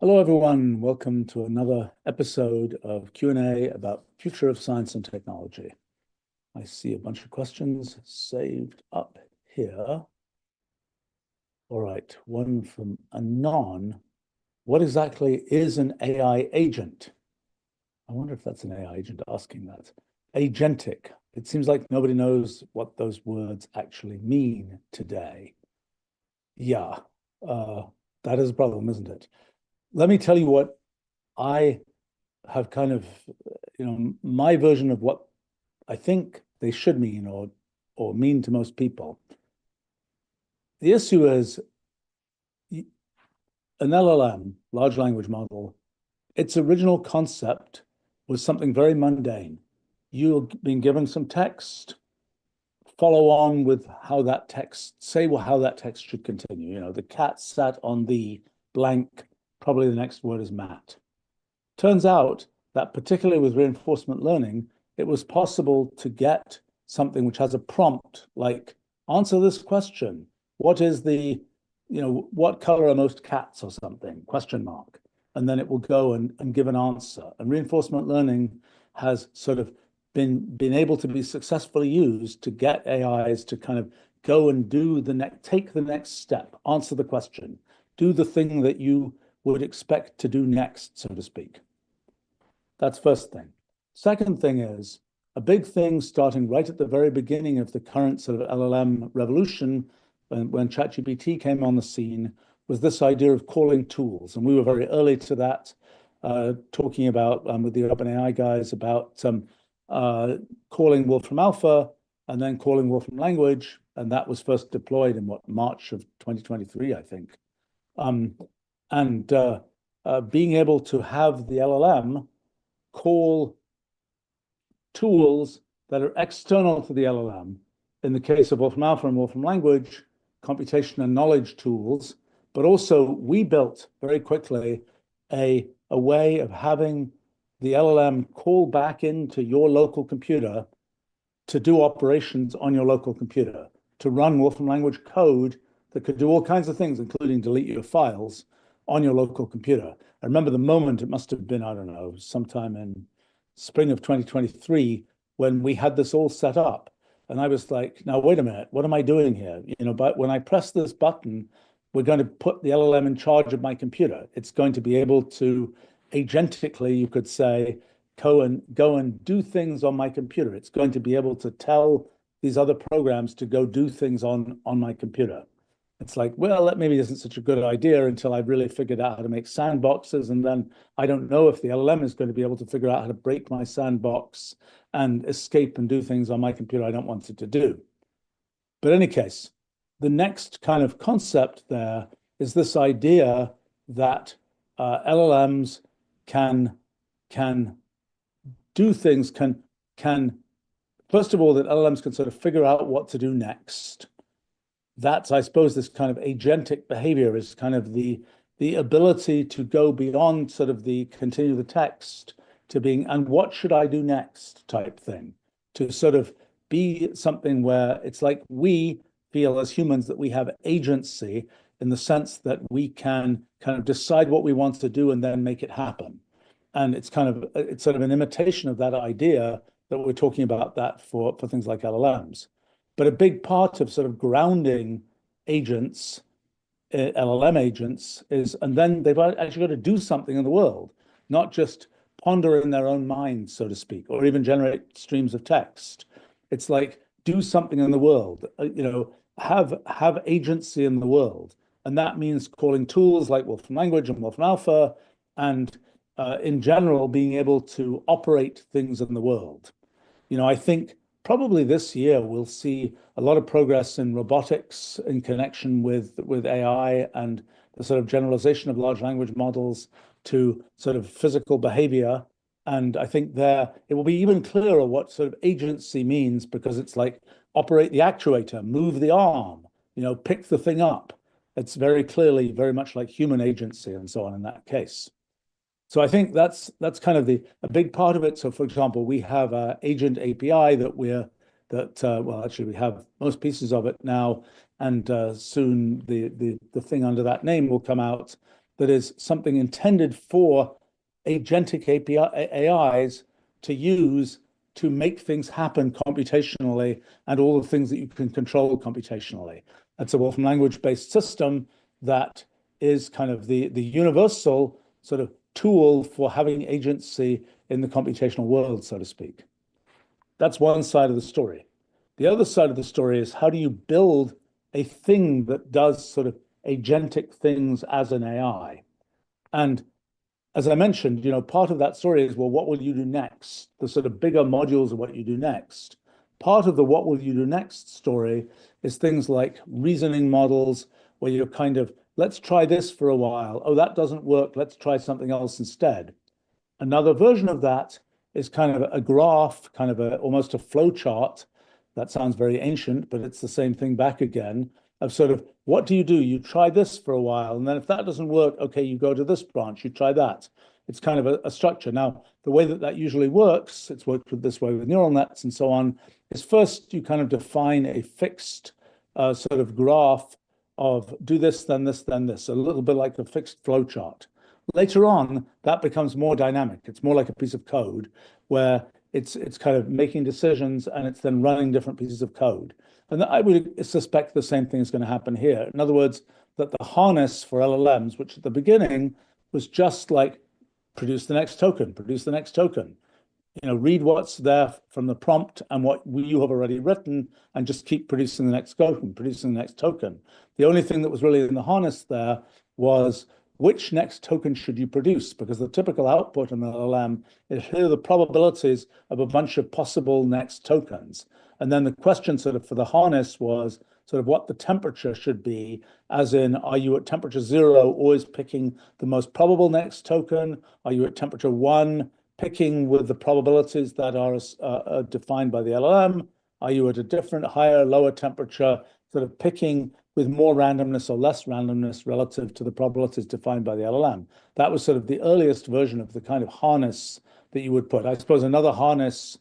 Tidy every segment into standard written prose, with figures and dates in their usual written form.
Hello, everyone. Welcome to another episode of Q&A about future of science and technology. I see a bunch of questions saved up here. All right, one from Anon. What exactly is an AI agent? I wonder if that's an AI agent asking that. Agentic. It seems like nobody knows what those words actually mean today. Yeah, that is a problem, isn't it? Let me tell you what I have kind of, my version of what I think they should mean or mean to most people. The issue is an LLM, large language model, its original concept was something very mundane. You've been given some text, follow on with how that text, say well, how that text should continue. You know, the cat sat on the blank, probably the next word is Matt. Turns out that particularly with reinforcement learning, it was possible to get something which has a prompt like, answer this question. What is what color are most cats or something? Question mark. And then it will go and give an answer. And reinforcement learning has sort of been able to be successfully used to get AIs to kind of go and take the next step, answer the question, do the thing that you would expect to do next, so to speak. That's first thing. Second thing is a big thing starting right at the very beginning of the current sort of LLM revolution, when ChatGPT came on the scene, was this idea of calling tools. And we were very early to that, talking about with the OpenAI guys about calling Wolfram Alpha and then calling Wolfram language. And that was first deployed in March of 2023, I think. Being able to have the LLM call tools that are external to the LLM. In the case of Wolfram Alpha and Wolfram Language, computation and knowledge tools, but also we built very quickly a way of having the LLM call back into your local computer to do operations on your local computer, to run Wolfram Language code that could do all kinds of things, including delete your files on your local computer. I remember the moment, it must have been, I don't know, sometime in spring of 2023, when we had this all set up. And I was like, now, wait a minute, what am I doing here? But when I press this button, we're going to put the LLM in charge of my computer. It's going to be able to agentically, you could say, go and do things on my computer. It's going to be able to tell these other programs to go do things on my computer. It's like, well, that maybe isn't such a good idea until I've really figured out how to make sandboxes. And then I don't know if the LLM is going to be able to figure out how to break my sandbox and escape and do things on my computer I don't want it to do. But in any case, the next kind of concept there is this idea that LLMs can do things, first of all, that LLMs can sort of figure out what to do next. That's, I suppose, this kind of agentic behavior is kind of the ability to go beyond sort of the continue the text to being, and what should I do next type thing, to sort of be something where it's like we feel as humans that we have agency in the sense that we can kind of decide what we want to do and then make it happen. And it's sort of an imitation of that idea that we're talking about that for things like LLMs. But a big part of sort of grounding agents, LLM agents, is, and then they've actually got to do something in the world, not just ponder in their own minds, so to speak, or even generate streams of text. It's like, do something in the world, have agency in the world. And that means calling tools like Wolfram Language and Wolfram Alpha, and in general, being able to operate things in the world. I think probably this year we'll see a lot of progress in robotics in connection with AI and the sort of generalization of large language models to sort of physical behavior. And I think there it will be even clearer what sort of agency means, because it's like operate the actuator, move the arm, pick the thing up. It's very clearly very much like human agency and so on in that case. So I think that's kind of a big part of it. So for example, we have an agent API well, actually we have most pieces of it now, and soon the thing under that name will come out that is something intended for agentic AIs to use to make things happen computationally and all the things that you can control computationally. That's a Wolfram language-based system that is kind of the universal sort of tool for having agency in the computational world, so to speak. That's one side of the story. The other side of the story is how do you build a thing that does sort of agentic things as an AI? And as I mentioned, part of that story is, well, what will you do next? The sort of bigger modules of what you do next. Part of the what will you do next story is things like reasoning models, where you're kind of, let's try this for a while. Oh, that doesn't work. Let's try something else instead. Another version of that is kind of a graph, kind of almost a flow chart. That sounds very ancient, but it's the same thing back again of sort of, what do? You try this for a while, and then if that doesn't work, okay, you go to this branch, you try that. It's kind of a structure. Now, the way that usually works, it's worked with this way with neural nets and so on, is first you kind of define a fixed sort of graph of do this, then this, then this, a little bit like a fixed flow chart. Later on, that becomes more dynamic. It's more like a piece of code where it's kind of making decisions and it's then running different pieces of code. And I would suspect the same thing is going to happen here. In other words, that the harness for LLMs, which at the beginning was just like produce the next token, produce the next token, read what's there from the prompt and what you have already written and just keep producing the next token, producing the next token. The only thing that was really in the harness there was which next token should you produce? Because the typical output in the LLM is here are the probabilities of a bunch of possible next tokens. And then the question sort of for the harness was sort of what the temperature should be, as in, are you at temperature 0 always picking the most probable next token? Are you at temperature 1 picking with the probabilities that are defined by the LLM? Are you at a different, higher, lower temperature, sort of picking with more randomness or less randomness relative to the probabilities defined by the LLM? That was sort of the earliest version of the kind of harness that you would put. I suppose another harness,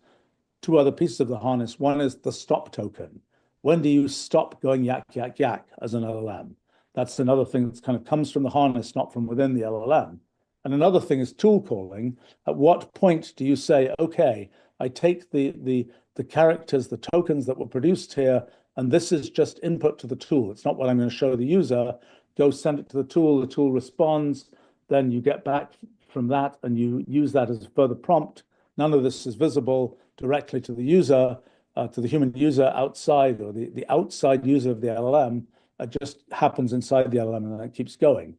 two other pieces of the harness. One is the stop token. When do you stop going yak, yak, yak as an LLM? That's another thing that kind of comes from the harness, not from within the LLM. And another thing is tool calling. At what point do you say, okay, I take the characters, the tokens that were produced here, and this is just input to the tool. It's not what I'm going to show the user. Go send it to the tool responds, then you get back from that and you use that as a further prompt. None of this is visible directly to the user, to the human user outside, or the outside user of the LLM. It just happens inside the LLM and then it keeps going.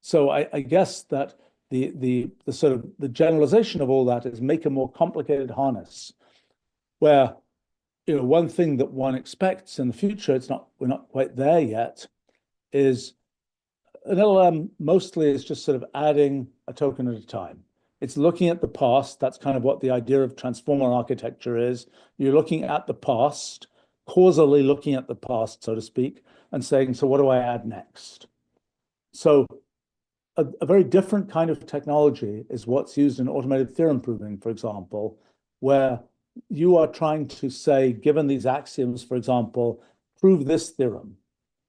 So I guess that the sort of the generalization of all that is make a more complicated harness where one thing that one expects in the future, we're not quite there yet, is an LLM mostly is just sort of adding a token at a time. It's looking at the past. That's kind of what the idea of transformer architecture is. You're looking at the past, causally looking at the past, so to speak, and saying, so what do I add next? So a very different kind of technology is what's used in automated theorem proving, for example, where you are trying to say, given these axioms, for example, prove this theorem.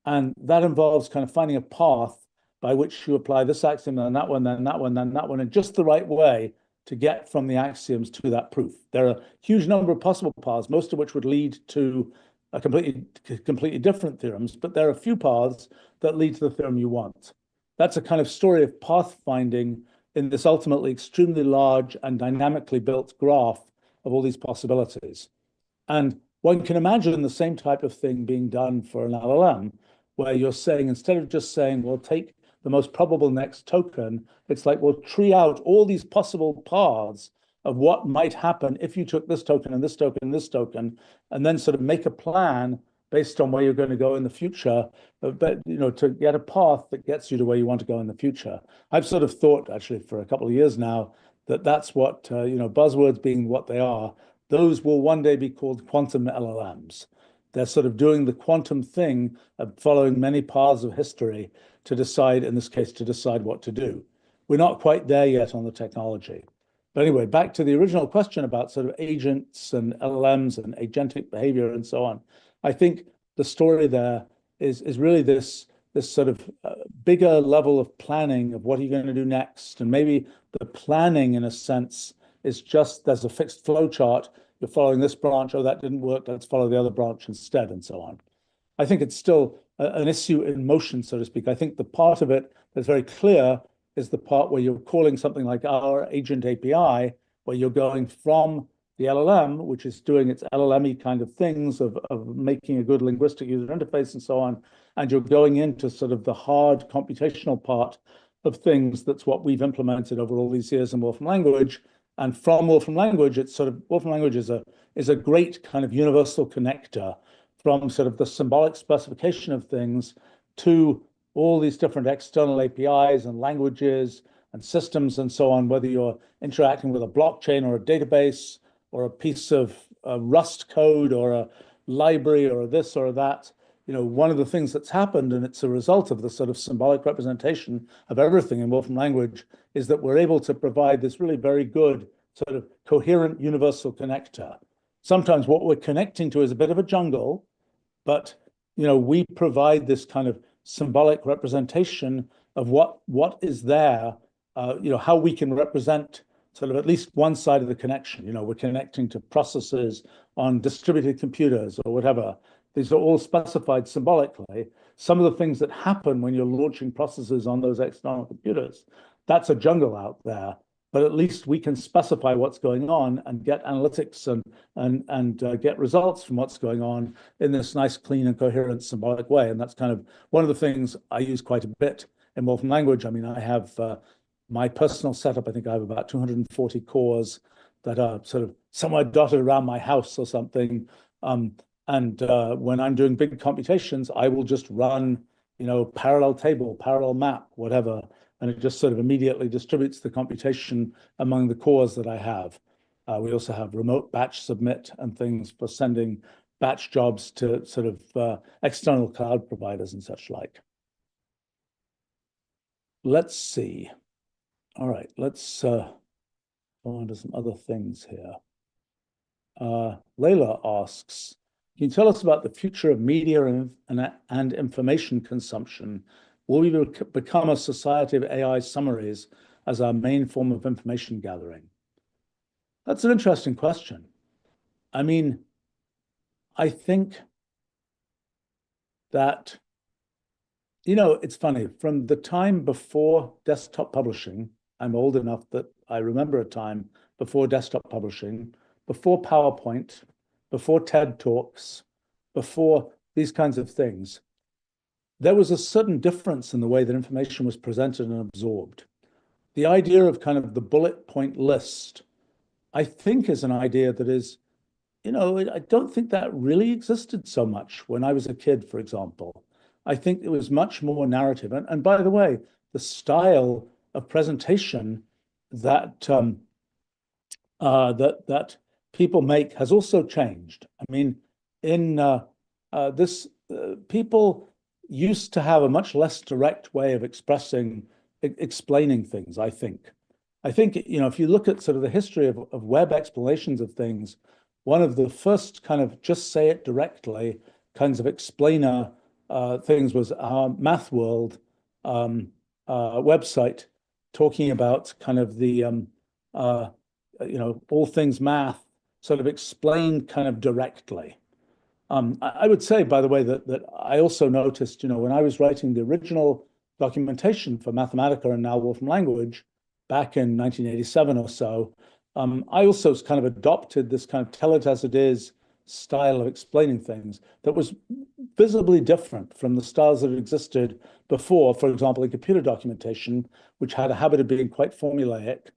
And that involves kind of finding a path by which you apply this axiom, then that one, then that one, then that one, in just the right way to get from the axioms to that proof. There are a huge number of possible paths, most of which would lead to a completely different theorems, but there are a few paths that lead to the theorem you want. That's a kind of story of path finding in this ultimately extremely large and dynamically built graph of all these possibilities. And one can imagine the same type of thing being done for an LLM, where you're saying, instead of just saying, well, take the most probable next token, it's like, well, tree out all these possible paths of what might happen if you took this token and this token and this token, and then sort of make a plan based on where you're going to go in the future, but to get a path that gets you to where you want to go in the future. I've sort of thought, actually, for a couple of years now, that that's what, buzzwords being what they are, those will one day be called quantum LLMs. They're sort of doing the quantum thing of following many paths of history to decide, in this case, to decide what to do. We're not quite there yet on the technology. But anyway, back to the original question about sort of agents and LLMs and agentic behavior and so on. I think the story there is really this this sort of bigger level of planning of what are you going to do next. And maybe the planning, in a sense, is just there's a fixed flow chart. You're following this branch. Oh, that didn't work. Let's follow the other branch instead, and so on. I think it's still an issue in motion, so to speak. I think the part of it that's very clear is the part where you're calling something like our agent API, where you're going from the LLM, which is doing its LLM-y kind of things of making a good linguistic user interface and so on, and you're going into sort of the hard computational part of things. That's what we've implemented over all these years in Wolfram language. And from Wolfram language, it's sort of Wolfram language is a great kind of universal connector from sort of the symbolic specification of things to all these different external APIs and languages and systems and so on, whether you're interacting with a blockchain or a database or a piece of Rust code or a library or a this or a that. One of the things that's happened, and it's a result of the sort of symbolic representation of everything in Wolfram language, is that we're able to provide this really very good sort of coherent universal connector. Sometimes what we're connecting to is a bit of a jungle, but we provide this kind of symbolic representation of what is there, how we can represent sort of at least one side of the connection. We're connecting to processes on distributed computers or whatever. These are all specified symbolically. Some of the things that happen when you're launching processes on those external computers, that's a jungle out there. But at least we can specify what's going on and get analytics and get results from what's going on in this nice, clean, and coherent symbolic way. And that's kind of one of the things I use quite a bit in Wolfram language. I mean, I have my personal setup. I think I have about 240 cores that are sort of somewhere dotted around my house or something. And when I'm doing big computations, I will just run, parallel table, parallel map, whatever, and it just sort of immediately distributes the computation among the cores that I have. We also have remote batch submit and things for sending batch jobs to sort of external cloud providers and such like. Let's see. All right, let's go on to some other things here. Layla asks, can you tell us about the future of media and information consumption? Will we become a society of AI summaries as our main form of information gathering? That's an interesting question. I mean, I think that, it's funny, from the time before desktop publishing, I'm old enough that I remember a time before desktop publishing, before PowerPoint, before TED Talks, before these kinds of things, there was a certain difference in the way that information was presented and absorbed. The idea of kind of the bullet point list, I think, is an idea that is, I don't think that really existed so much when I was a kid, for example. I think it was much more narrative. And by the way, the style of presentation that that people make has also changed. I mean, in people used to have a much less direct way of explaining things, I think. I think, if you look at sort of the history of web explanations of things, one of the first kind of just say it directly kinds of explainer things was our Math World website, talking about kind of the, all things math, sort of explained kind of directly. I would say, by the way, that I also noticed, when I was writing the original documentation for Mathematica and now Wolfram language back in 1987 or so, I also kind of adopted this kind of tell it as it is style of explaining things that was visibly different from the styles that existed before, for example, in computer documentation, which had a habit of being quite formulaic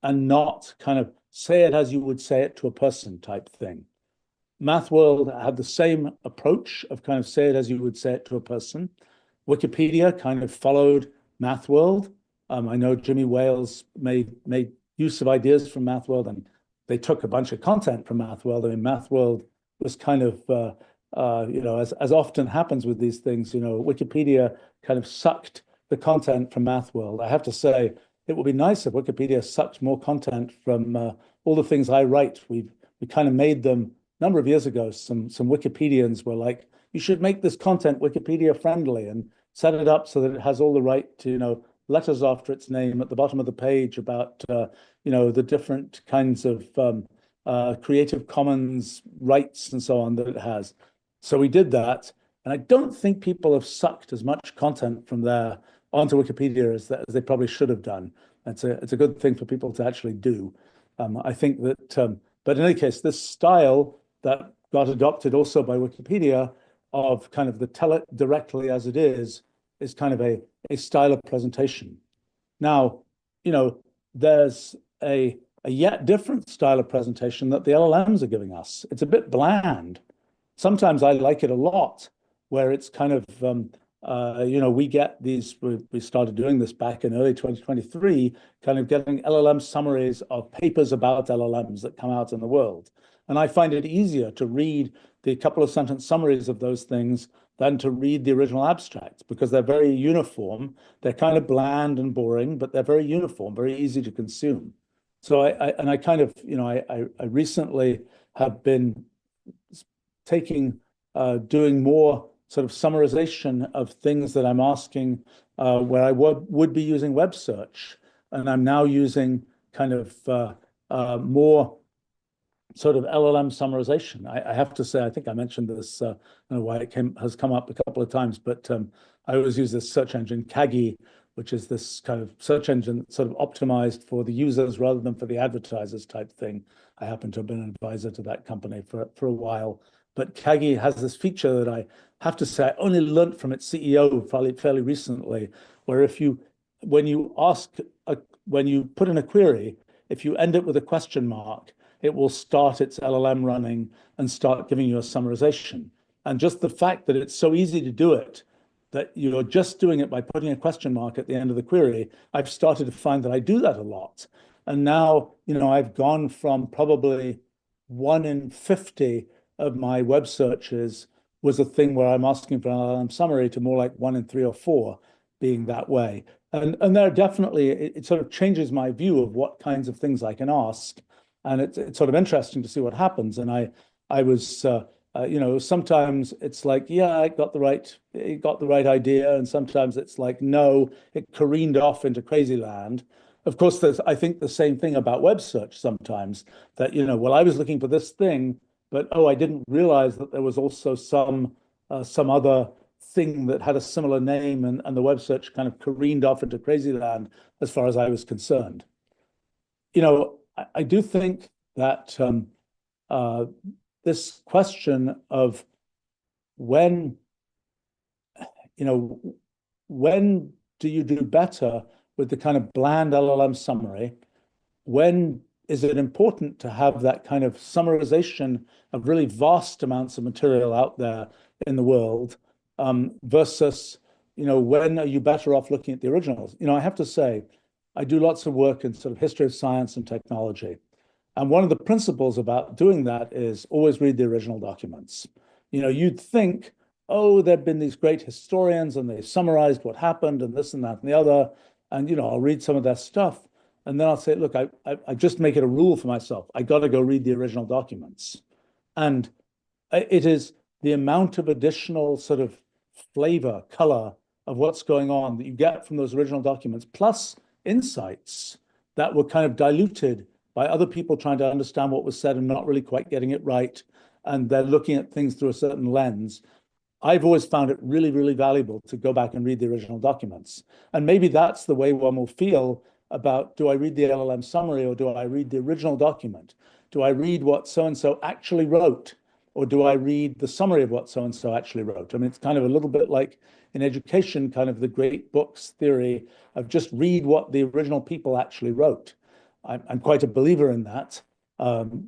and not kind of say it as you would say it to a person type thing. Math World had the same approach of kind of say it as you would say it to a person. Wikipedia kind of followed Math World. I know Jimmy Wales made use of ideas from Math World, and they took a bunch of content from Math World. I mean, Math World was kind of, as often happens with these things, Wikipedia kind of sucked the content from Math World. I have to say, it would be nice if Wikipedia sucked more content from all the things I write. We kind of made them a number of years ago. Some Wikipedians were like, you should make this content Wikipedia friendly. And set it up so that it has all the right to, letters after its name at the bottom of the page about, the different kinds of Creative Commons rights and so on that it has. So we did that. And I don't think people have sucked as much content from there onto Wikipedia as they probably should have done. It's a good thing for people to actually do. I think that, but in any case, this style that got adopted also by Wikipedia of kind of the tell it directly as it is kind of a style of presentation. Now, there's a yet different style of presentation that the LLMs are giving us. It's a bit bland. Sometimes I like it a lot, where it's kind of, we get these, we started doing this back in early 2023, kind of getting LLM summaries of papers about LLMs that come out in the world. And I find it easier to read the couple of sentence summaries of those things than to read the original abstracts, because they're very uniform. They're kind of bland and boring, but they're very uniform, very easy to consume. So I kind of, I recently have been doing more sort of summarization of things that I'm asking where I would be using web search. And I'm now using kind of more sort of LLM summarization. I have to say, I think I mentioned this, I don't know why it has come up a couple of times, but I always use this search engine, Kagi, which is this kind of search engine that's sort of optimized for the users rather than for the advertisers type thing. I happen to have been an advisor to that company for a while. But Kagi has this feature that I have to say I only learned from its CEO fairly recently, where when you put in a query, if you end it with a question mark, it will start its LLM running and start giving you a summarization. And just the fact that it's so easy to do it, that you're just doing it by putting a question mark at the end of the query, I've started to find that I do that a lot. And now, I've gone from probably 1 in 50 of my web searches was a thing where I'm asking for an LLM summary to more like 1 in 3 or 4 being that way. And there definitely, it sort of changes my view of what kinds of things I can ask. And it's sort of interesting to see what happens. And I was, sometimes it's like, yeah, it got the right idea. And sometimes it's like, no, it careened off into crazy land. Of course, there's, I think, the same thing about web search sometimes, that, well, I was looking for this thing, but, I didn't realize that there was also some other thing that had a similar name, and the web search kind of careened off into crazy land as far as I was concerned. I do think that this question of when do you do better with the kind of bland LLM summary? When is it important to have that kind of summarization of really vast amounts of material out there in the world versus, when are you better off looking at the originals? I have to say, I do lots of work in sort of history of science and technology. And one of the principles about doing that is always read the original documents. You'd think, there've been these great historians and they summarized what happened and this and that and the other. And, I'll read some of their stuff. And then I'll say, look, I just make it a rule for myself. I got to go read the original documents. And it is the amount of additional sort of flavor, color of what's going on that you get from those original documents, plus insights that were kind of diluted by other people trying to understand what was said and not really quite getting it right. And they're looking at things through a certain lens. I've always found it really, really valuable to go back and read the original documents. And maybe that's the way one will feel about, do I read the LLM summary or do I read the original document? Do I read what so-and-so actually wrote? Or do I read the summary of what so-and-so actually wrote? I mean, it's kind of a little bit like in education, kind of the great books theory of just read what the original people actually wrote. I'm quite a believer in that.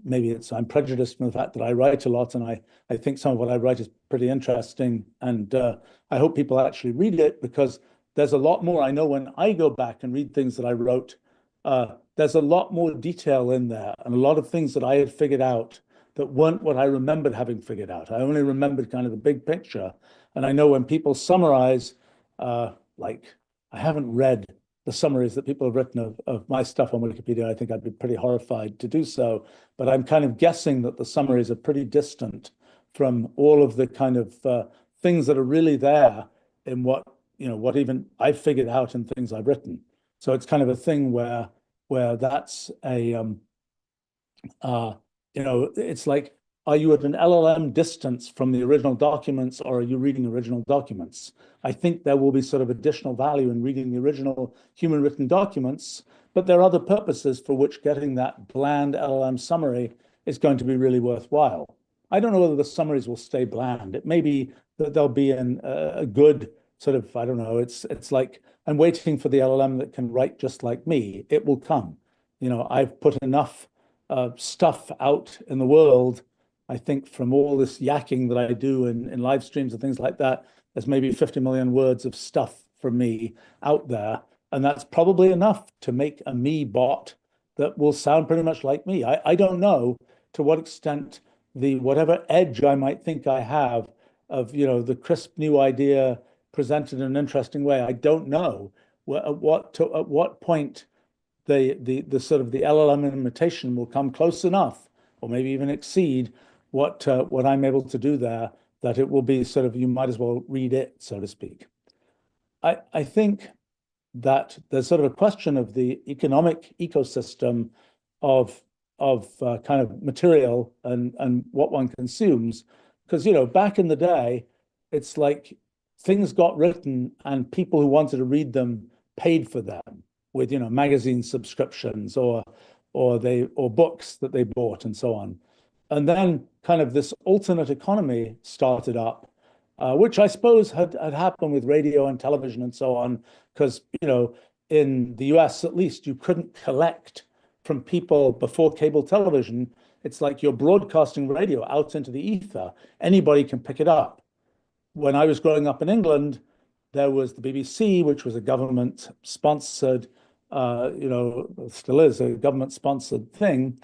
Maybe I'm prejudiced from the fact that I write a lot, and I think some of what I write is pretty interesting. And I hope people actually read it, because there's a lot more. I know when I go back and read things that I wrote, there's a lot more detail in there and a lot of things that I had figured out that weren't what I remembered having figured out. I only remembered kind of the big picture. And I know when people summarize, like I haven't read the summaries that people have written of my stuff on Wikipedia. I think I'd be pretty horrified to do so. But I'm kind of guessing that the summaries are pretty distant from all of the kind of things that are really there in what what even I've figured out in things I've written. So it's kind of a thing where that's a it's like, are you at an LLM distance from the original documents, or are you reading original documents? I think there will be sort of additional value in reading the original human written documents, but there are other purposes for which getting that bland LLM summary is going to be really worthwhile. I don't know whether the summaries will stay bland. It may be that there'll be a good sort of, I don't know, it's like I'm waiting for the LLM that can write just like me. It will come. I've put enough stuff out in the world. I think from all this yakking that I do in live streams and things like that, there's maybe 50 million words of stuff from me out there. And that's probably enough to make a me bot that will sound pretty much like me. I don't know to what extent whatever edge I might think I have of, the crisp new idea presented in an interesting way. I don't know at what point the sort of the LLM imitation will come close enough, or maybe even exceed what I'm able to do there, that it will be sort of, you might as well read it, so to speak. I think that there's sort of a question of the economic ecosystem of kind of material and what one consumes, because back in the day, it's like things got written and people who wanted to read them paid for them with magazine subscriptions or books that they bought and so on. And then kind of this alternate economy started up, which I suppose had happened with radio and television and so on, because in the US at least, you couldn't collect from people before cable television. It's like you're broadcasting radio out into the ether. Anybody can pick it up. When I was growing up in England, there was the BBC, which was a government-sponsored, still is a government-sponsored thing.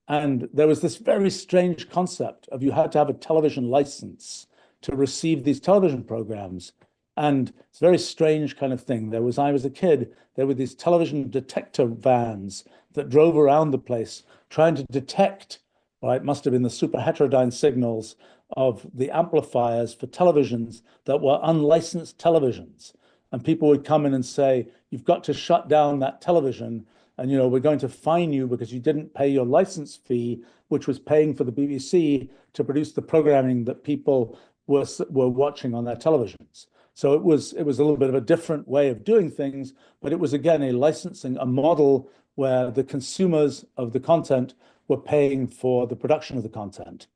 And there was this very strange concept of you had to have a television license to receive these television programs. And it's a very strange kind of thing. I was a kid, there were these television detector vans that drove around the place trying to detect, well, it must have been the super heterodyne signals of the amplifiers for televisions that were unlicensed televisions. And people would come in and say, you've got to shut down that television, and we're going to fine you because you didn't pay your license fee, which was paying for the BBC to produce the programming that people were watching on their televisions. So it was a little bit of a different way of doing things, but it was again a model where the consumers of the content were paying for the production of the content.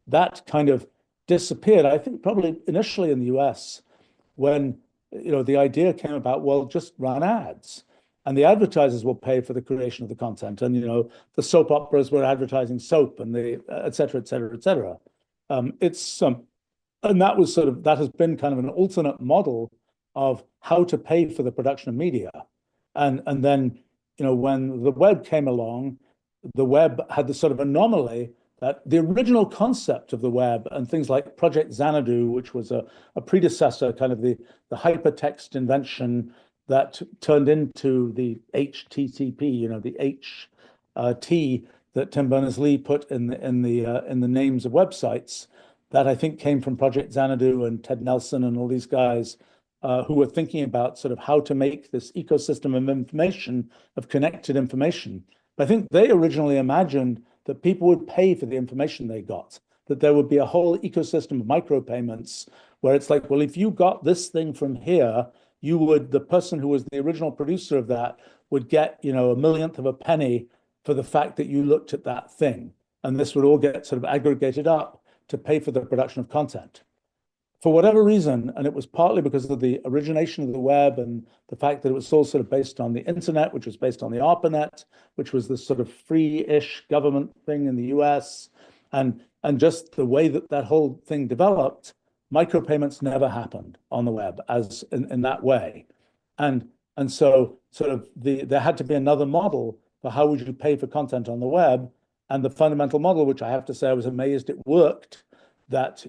That kind of disappeared, I think, probably initially in the US, when the idea came about, well, just run ads, and the advertisers will pay for the creation of the content. And the soap operas were advertising soap, and the et cetera, et cetera, et cetera. And that has been kind of an alternate model of how to pay for the production of media. And then when the web came along, the web had this sort of anomaly that the original concept of the web and things like Project Xanadu, which was a predecessor, kind of the hypertext invention that turned into the HTTP, the T that Tim Berners-Lee put in the names of websites, that I think came from Project Xanadu and Ted Nelson and all these guys who were thinking about sort of how to make this ecosystem of information, of connected information. But I think they originally imagined that people would pay for the information they got, that there would be a whole ecosystem of micropayments where it's like, well, if you got this thing from here, the person who was the original producer of that would get, a millionth of a penny for the fact that you looked at that thing. And this would all get sort of aggregated up to pay for the production of content. For whatever reason, and it was partly because of the origination of the web and the fact that it was all sort of based on the internet, which was based on the ARPANET, which was this sort of free-ish government thing in the US, and just the way that whole thing developed, micropayments never happened on the web as in that way. And so sort of there had to be another model for how would you pay for content on the web. And the fundamental model, which I have to say I was amazed it worked, that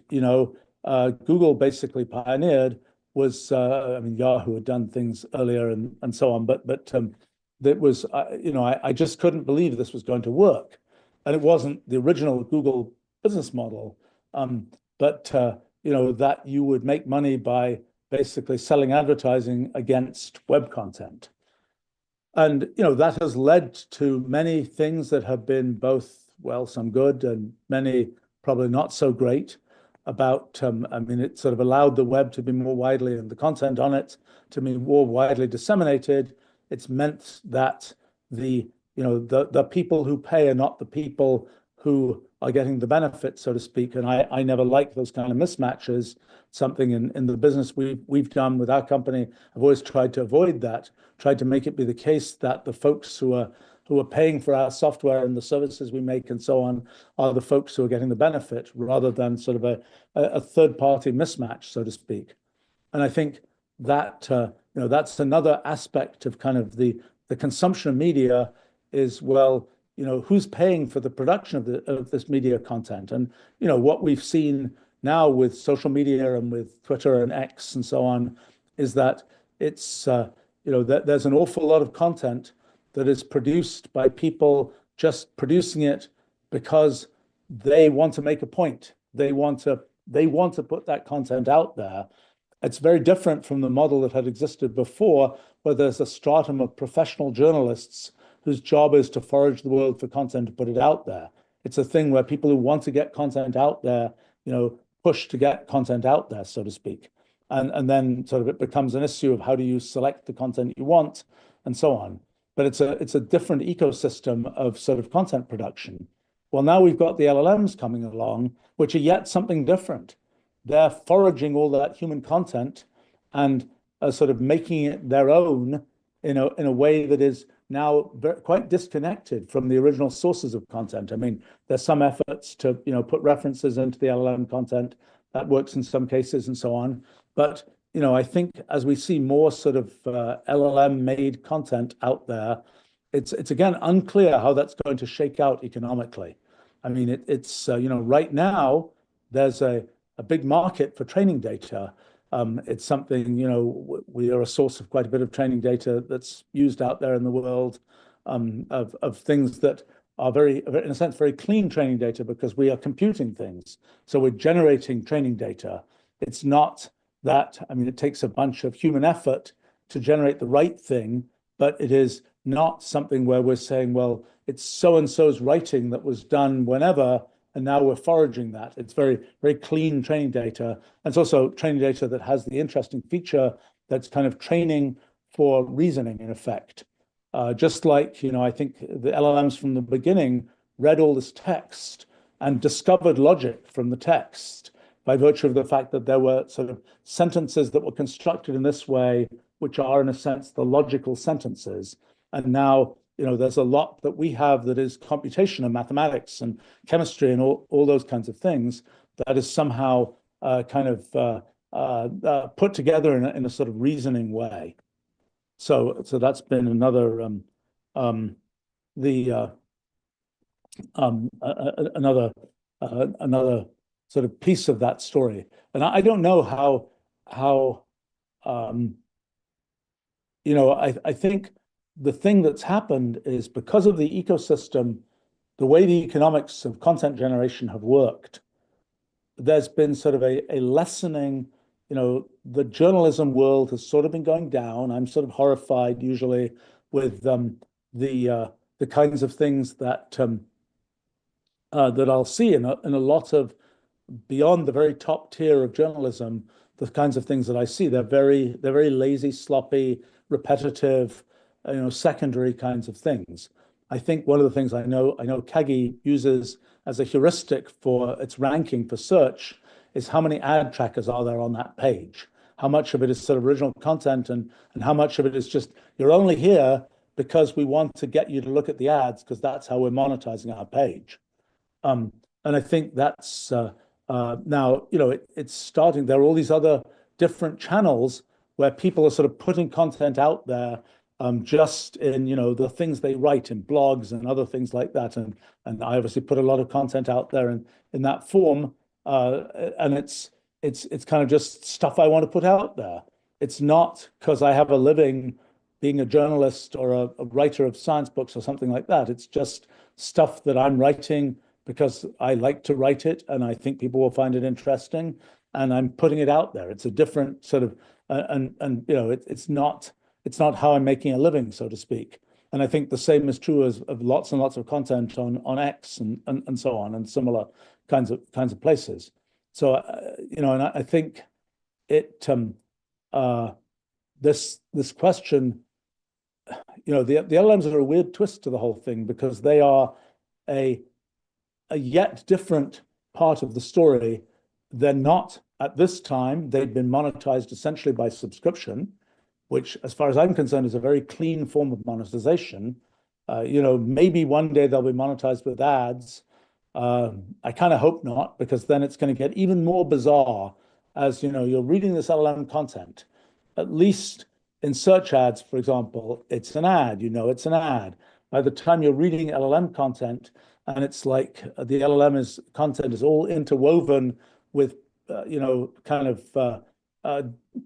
Google basically pioneered, was Yahoo had done things earlier and so on, but that was I just couldn't believe this was going to work, and it wasn't the original Google business model, but that you would make money by basically selling advertising against web content. And, that has led to many things that have been both, well, some good and many probably not so great about, it sort of allowed the web to be more widely and the content on it to be more widely disseminated. It's meant that the people who pay are not the people who are getting the benefit, so to speak. And I never like those kind of mismatches. Something in the business we've done with our company, I've always tried to avoid that, tried to make it be the case that the folks who are paying for our software and the services we make and so on are the folks who are getting the benefit, rather than sort of a third-party mismatch, so to speak. And I think that that's another aspect of kind of the consumption of media is, well, who's paying for the production of this media content? And what we've seen now with social media and with Twitter and X and so on is that it's that there's an awful lot of content that is produced by people just producing it because they want to make a point. They want to put that content out there. It's very different from the model that had existed before, where there's a stratum of professional journalists whose job is to forage the world for content to put it out there. It's a thing where people who want to get content out there, push to get content out there, so to speak. And then sort of it becomes an issue of how do you select the content you want and so on. But it's a different ecosystem of sort of content production. Well, now we've got the LLMs coming along, which are yet something different. They're foraging all that human content and sort of making it their own in a way that is now quite disconnected from the original sources of content. I mean, there's some efforts to put references into the LLM content. That works in some cases and so on. But I think as we see more sort of LLM-made content out there, it's again unclear how that's going to shake out economically. I mean, it's right now there's a big market for training data. It's something, we are a source of quite a bit of training data that's used out there in the world, of things that are in a sense, very clean training data because we are computing things. So we're generating training data. It's not that, it takes a bunch of human effort to generate the right thing, but it is not something where we're saying, well, it's so-and-so's writing that was done whenever, and now we're foraging that. It's very, very clean training data. And it's also training data that has the interesting feature that's kind of training for reasoning, in effect. Just like, I think the LLMs from the beginning read all this text and discovered logic from the text by virtue of the fact that there were sort of sentences that were constructed in this way, which are, in a sense, the logical sentences. And now, there's a lot that we have that is computation and mathematics and chemistry and all those kinds of things that is somehow kind of put together in a sort of reasoning way. So that's been another another sort of piece of that story. And I don't know how I think the thing that's happened is because of the ecosystem, the way the economics of content generation have worked, there's been sort of a lessening. The journalism world has sort of been going down. I'm sort of horrified usually with the kinds of things that that I'll see in a lot of beyond the very top tier of journalism. The kinds of things that I see, they're very lazy, sloppy, repetitive, secondary kinds of things. I think one of the things I know Kagi uses as a heuristic for its ranking for search is how many ad trackers are there on that page? How much of it is sort of original content and how much of it is just, you're only here because we want to get you to look at the ads because that's how we're monetizing our page. And I think that's now, it's starting, there are all these other different channels where people are sort of putting content out there just in, the things they write in blogs and other things like that. And I obviously put a lot of content out there in that form. And it's kind of just stuff I want to put out there. It's not because I have a living being a journalist or a writer of science books or something like that. It's just stuff that I'm writing because I like to write it and I think people will find it interesting, and I'm putting it out there. It's a different sort of and you know it's not how I'm making a living, so to speak. And I think the same is true as of lots and lots of content on X and so on, and similar kinds of places. So you know, and I think it this question, you know, the LLMs are a weird twist to the whole thing because they are a yet different part of the story. They're not at this time. They've been monetized essentially by subscription, which, as far as I'm concerned, is a very clean form of monetization. You know, maybe one day they'll be monetized with ads. I kind of hope not, because then it's going to get even more bizarre. As you know, you're reading this LLM content. At least in search ads, for example, it's an ad. You know, it's an ad. By the time you're reading LLM content, and it's like the LLM content is all interwoven with, you know, kind of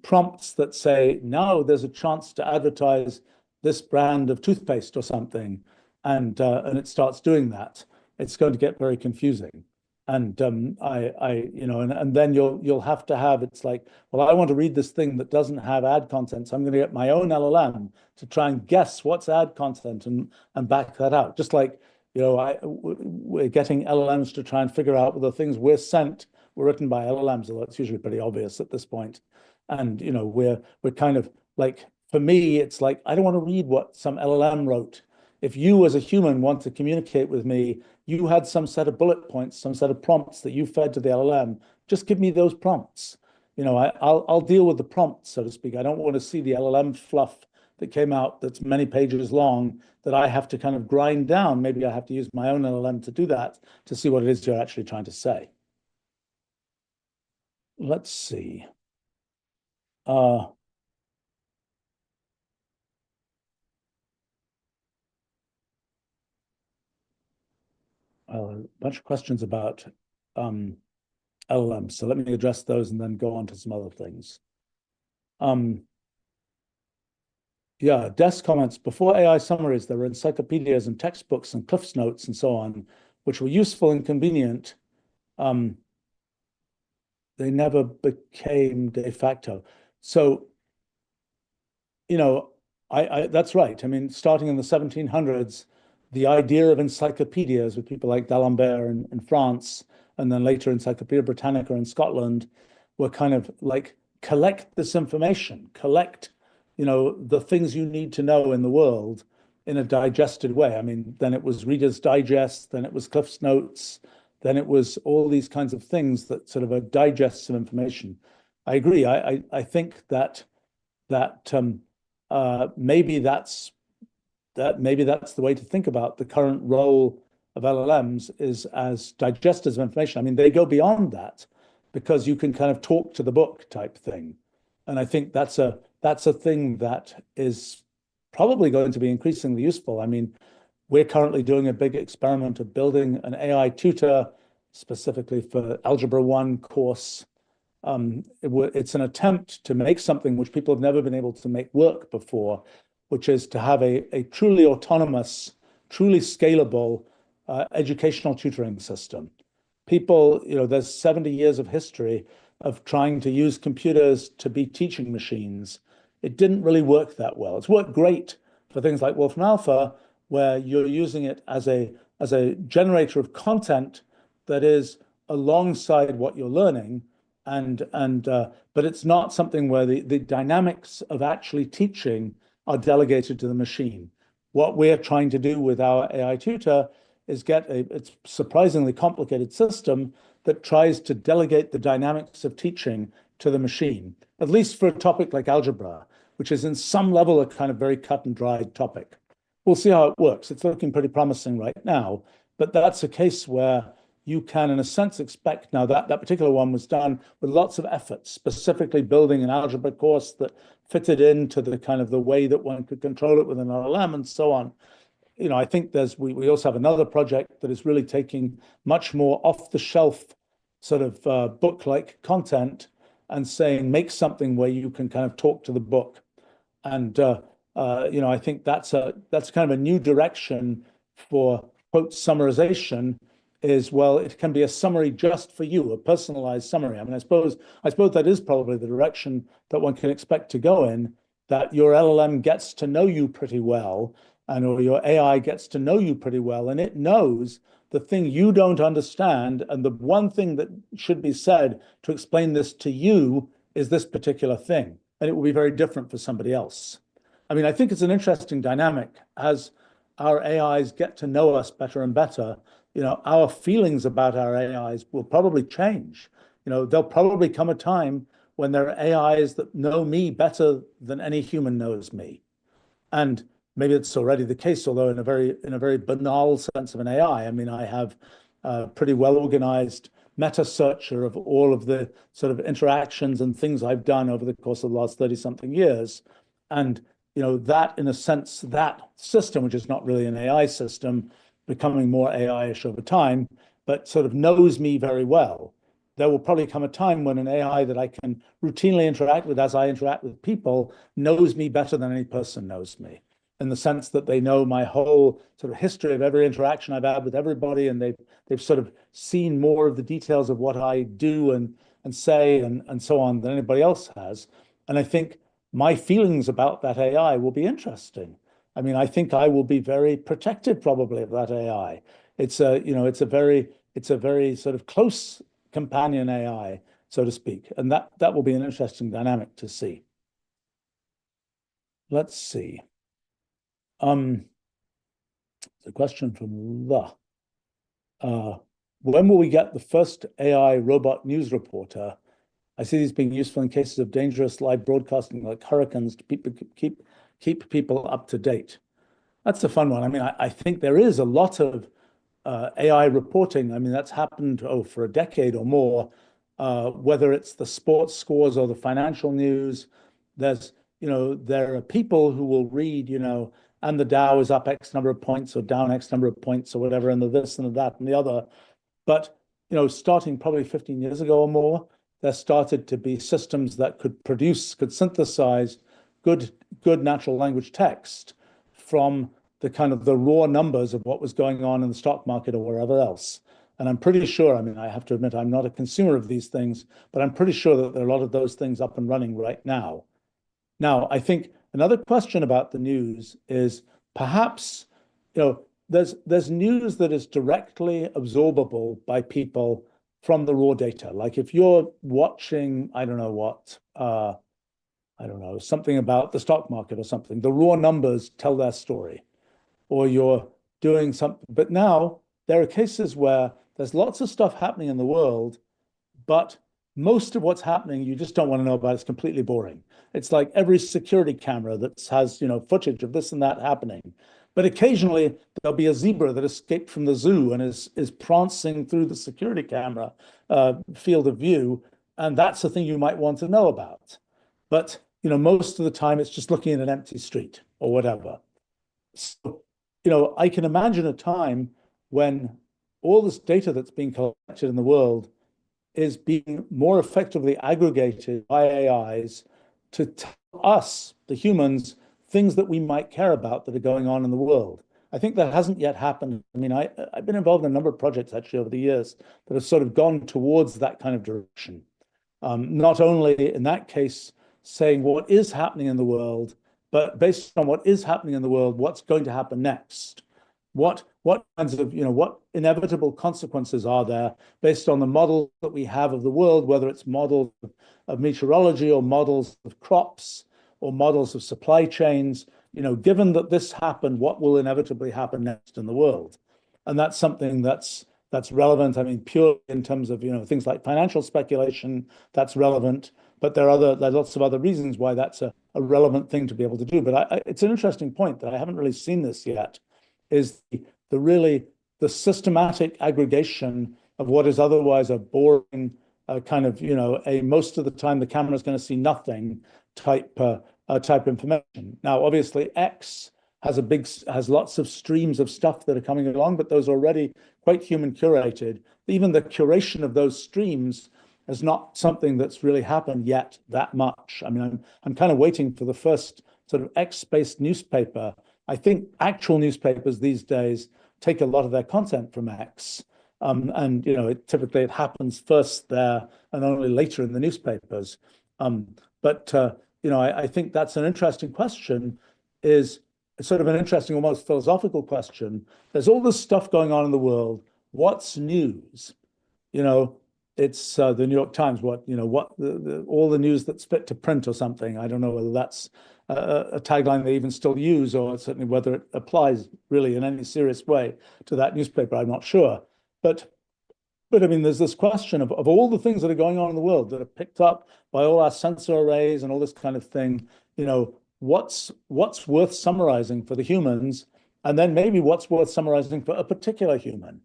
prompts that say, now there's a chance to advertise this brand of toothpaste or something, and it starts doing that. It's going to get very confusing. And you know, and then you'll have to have, it's like, well, I want to read this thing that doesn't have ad content, so I'm going to get my own LLM to try and guess what's ad content and back that out. Just like, you know, we're getting LLMs to try and figure out whether things we're sent were written by LLMs, although it's usually pretty obvious at this point. And you know, we're kind of like, for me, it's like I don't want to read what some LLM wrote. If you as a human want to communicate with me, you had some set of bullet points, some set of prompts that you fed to the LLM. Just give me those prompts. You know, I'll deal with the prompts, so to speak. I don't want to see the LLM fluff that came out that's many pages long that I have to kind of grind down. Maybe I have to use my own LLM to do that to see what it is you're actually trying to say. Let's see. A bunch of questions about LLMs. So let me address those and then go on to some other things. Yeah, Des comments, before AI summaries, there were encyclopedias and textbooks and CliffsNotes and so on, which were useful and convenient. They never became de facto. So, you know, that's right. I mean, starting in the 1700s, the idea of encyclopedias with people like d'Alembert in France, and then later Encyclopedia Britannica in Scotland, were kind of like, collect this information, collect, you know, the things you need to know in the world in a digested way. I mean, then it was Reader's Digest, then it was CliffsNotes, then it was all these kinds of things that sort of are digests of information. I agree. I think that maybe that's the way to think about the current role of LLMs, is as digesters of information. I mean, they go beyond that because you can kind of talk to the book type thing. And I think that's a thing that is probably going to be increasingly useful. I mean, we're currently doing a big experiment of building an AI tutor specifically for Algebra 1 course. It's an attempt to make something which people have never been able to make work before, which is to have a truly autonomous, truly scalable educational tutoring system. People, you know, there's 70 years of history of trying to use computers to be teaching machines. It didn't really work that well. It's worked great for things like Wolfram Alpha, where you're using it as a generator of content that is alongside what you're learning, but it's not something where the dynamics of actually teaching are delegated to the machine. What we're trying to do with our AI tutor is get it's surprisingly complicated system that tries to delegate the dynamics of teaching to the machine, at least for a topic like algebra, which is in some level a kind of very cut and dried topic. We'll see how it works. It's looking pretty promising right now, but that's a case where you can, in a sense, expect now that particular one was done with lots of effort, specifically building an algebra course that fitted into the kind of the way that one could control it with an LLM and so on. You know, I think we also have another project that is really taking much more off the shelf sort of book-like content and saying, make something where you can kind of talk to the book. And, you know, I think that's kind of a new direction for, quote, summarization is, well, it can be a summary just for you, a personalized summary. I mean, I suppose that is probably the direction that one can expect to go in, that your LLM gets to know you pretty well, or your AI gets to know you pretty well, and it knows the thing you don't understand, and the one thing that should be said to explain this to you is this particular thing, and it will be very different for somebody else. I mean, I think it's an interesting dynamic as our AIs get to know us better and better. Our feelings about our AIs will probably change. There'll probably come a time when there are AIs that know me better than any human knows me. And maybe it's already the case, although in a very banal sense of an AI. I mean, I have a pretty well organized meta searcher of all of the sort of interactions and things I've done over the course of the last 30 something years. And that, in a sense, that system, which is not really an AI system, becoming more AI-ish over time, but sort of knows me very well. There will probably come a time when an AI that I can routinely interact with as I interact with people knows me better than any person knows me, in the sense that they know my whole sort of history of every interaction I've had with everybody, and they've sort of seen more of the details of what I do and say and so on than anybody else has. And I think my feelings about that AI will be interesting. I mean, I think I will be very protective probably of that AI. It's a very sort of close companion AI, so to speak, and that will be an interesting dynamic to see. Let's see. The question from when will we get the first AI robot news reporter? I see these being useful in cases of dangerous live broadcasting like hurricanes to keep people up to date. That's a fun one. I mean, I think there is a lot of AI reporting. I mean, that's happened for a decade or more, whether it's the sports scores or the financial news. There are people who will read, and the Dow is up X number of points or down X number of points or whatever, and the this and the that and the other. But, starting probably 15 years ago or more, there started to be systems that could synthesize good natural language text from the kind of the raw numbers of what was going on in the stock market or wherever else. And I'm pretty sure, I mean, I have to admit, I'm not a consumer of these things, but I'm pretty sure that there are a lot of those things up and running right now. Now, I think another question about the news is perhaps, there's news that is directly absorbable by people from the raw data. Like if you're watching, I don't know, something about the stock market or something, the raw numbers tell their story, or you're doing something. But now there are cases where there's lots of stuff happening in the world, but most of what's happening you just don't want to know about. It's completely boring. It's like every security camera that has, footage of this and that happening. But occasionally there'll be a zebra that escaped from the zoo and is prancing through the security camera field of view, and that's the thing you might want to know about. But most of the time it's just looking at an empty street or whatever. So, I can imagine a time when all this data that's being collected in the world is being more effectively aggregated by AIs to tell us, the humans, things that we might care about that are going on in the world. I think that hasn't yet happened. I mean, I've been involved in a number of projects actually over the years that have sort of gone towards that kind of direction. Not only in that case saying what is happening in the world, but based on what is happening in the world, what's going to happen next? What kinds of, what inevitable consequences are there based on the model that we have of the world, whether it's models of meteorology or models of crops or models of supply chains, given that this happened, what will inevitably happen next in the world? And that's something that's relevant. I mean, purely in terms of, things like financial speculation, that's relevant. But there are lots of other reasons why that's a relevant thing to be able to do. But it's an interesting point that I haven't really seen this yet, is the systematic aggregation of what is otherwise a boring kind of, a most of the time the camera is going to see nothing type information. Now, obviously, X has lots of streams of stuff that are coming along, but those are already quite human curated. Even the curation of those streams is not something that's really happened yet that much. I mean, I'm kind of waiting for the first sort of X-based newspaper. I think actual newspapers these days take a lot of their content from X, And typically it happens first there and only later in the newspapers. But I think that's an interesting question, is sort of an interesting, almost philosophical question. There's all this stuff going on in the world. What's news? It's the New York Times. What all the news that's fit to print or something. I don't know whether that's a tagline they even still use, or certainly whether it applies really in any serious way to that newspaper. I'm not sure. But I mean, there's this question of all the things that are going on in the world that are picked up by all our sensor arrays and all this kind of thing. What's worth summarizing for the humans, and then maybe what's worth summarizing for a particular human.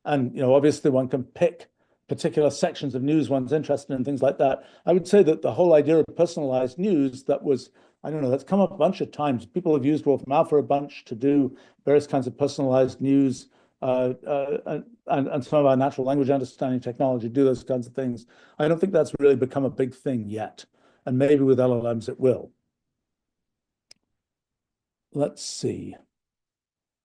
And obviously one can pick particular sections of news one's interested in, things like that. I would say that the whole idea of personalized news, that was, I don't know, that's come up a bunch of times. People have used Wolfram Alpha a bunch to do various kinds of personalized news, and some of our natural language understanding technology do those kinds of things. I don't think that's really become a big thing yet, and maybe with LLMs it will. Let's see.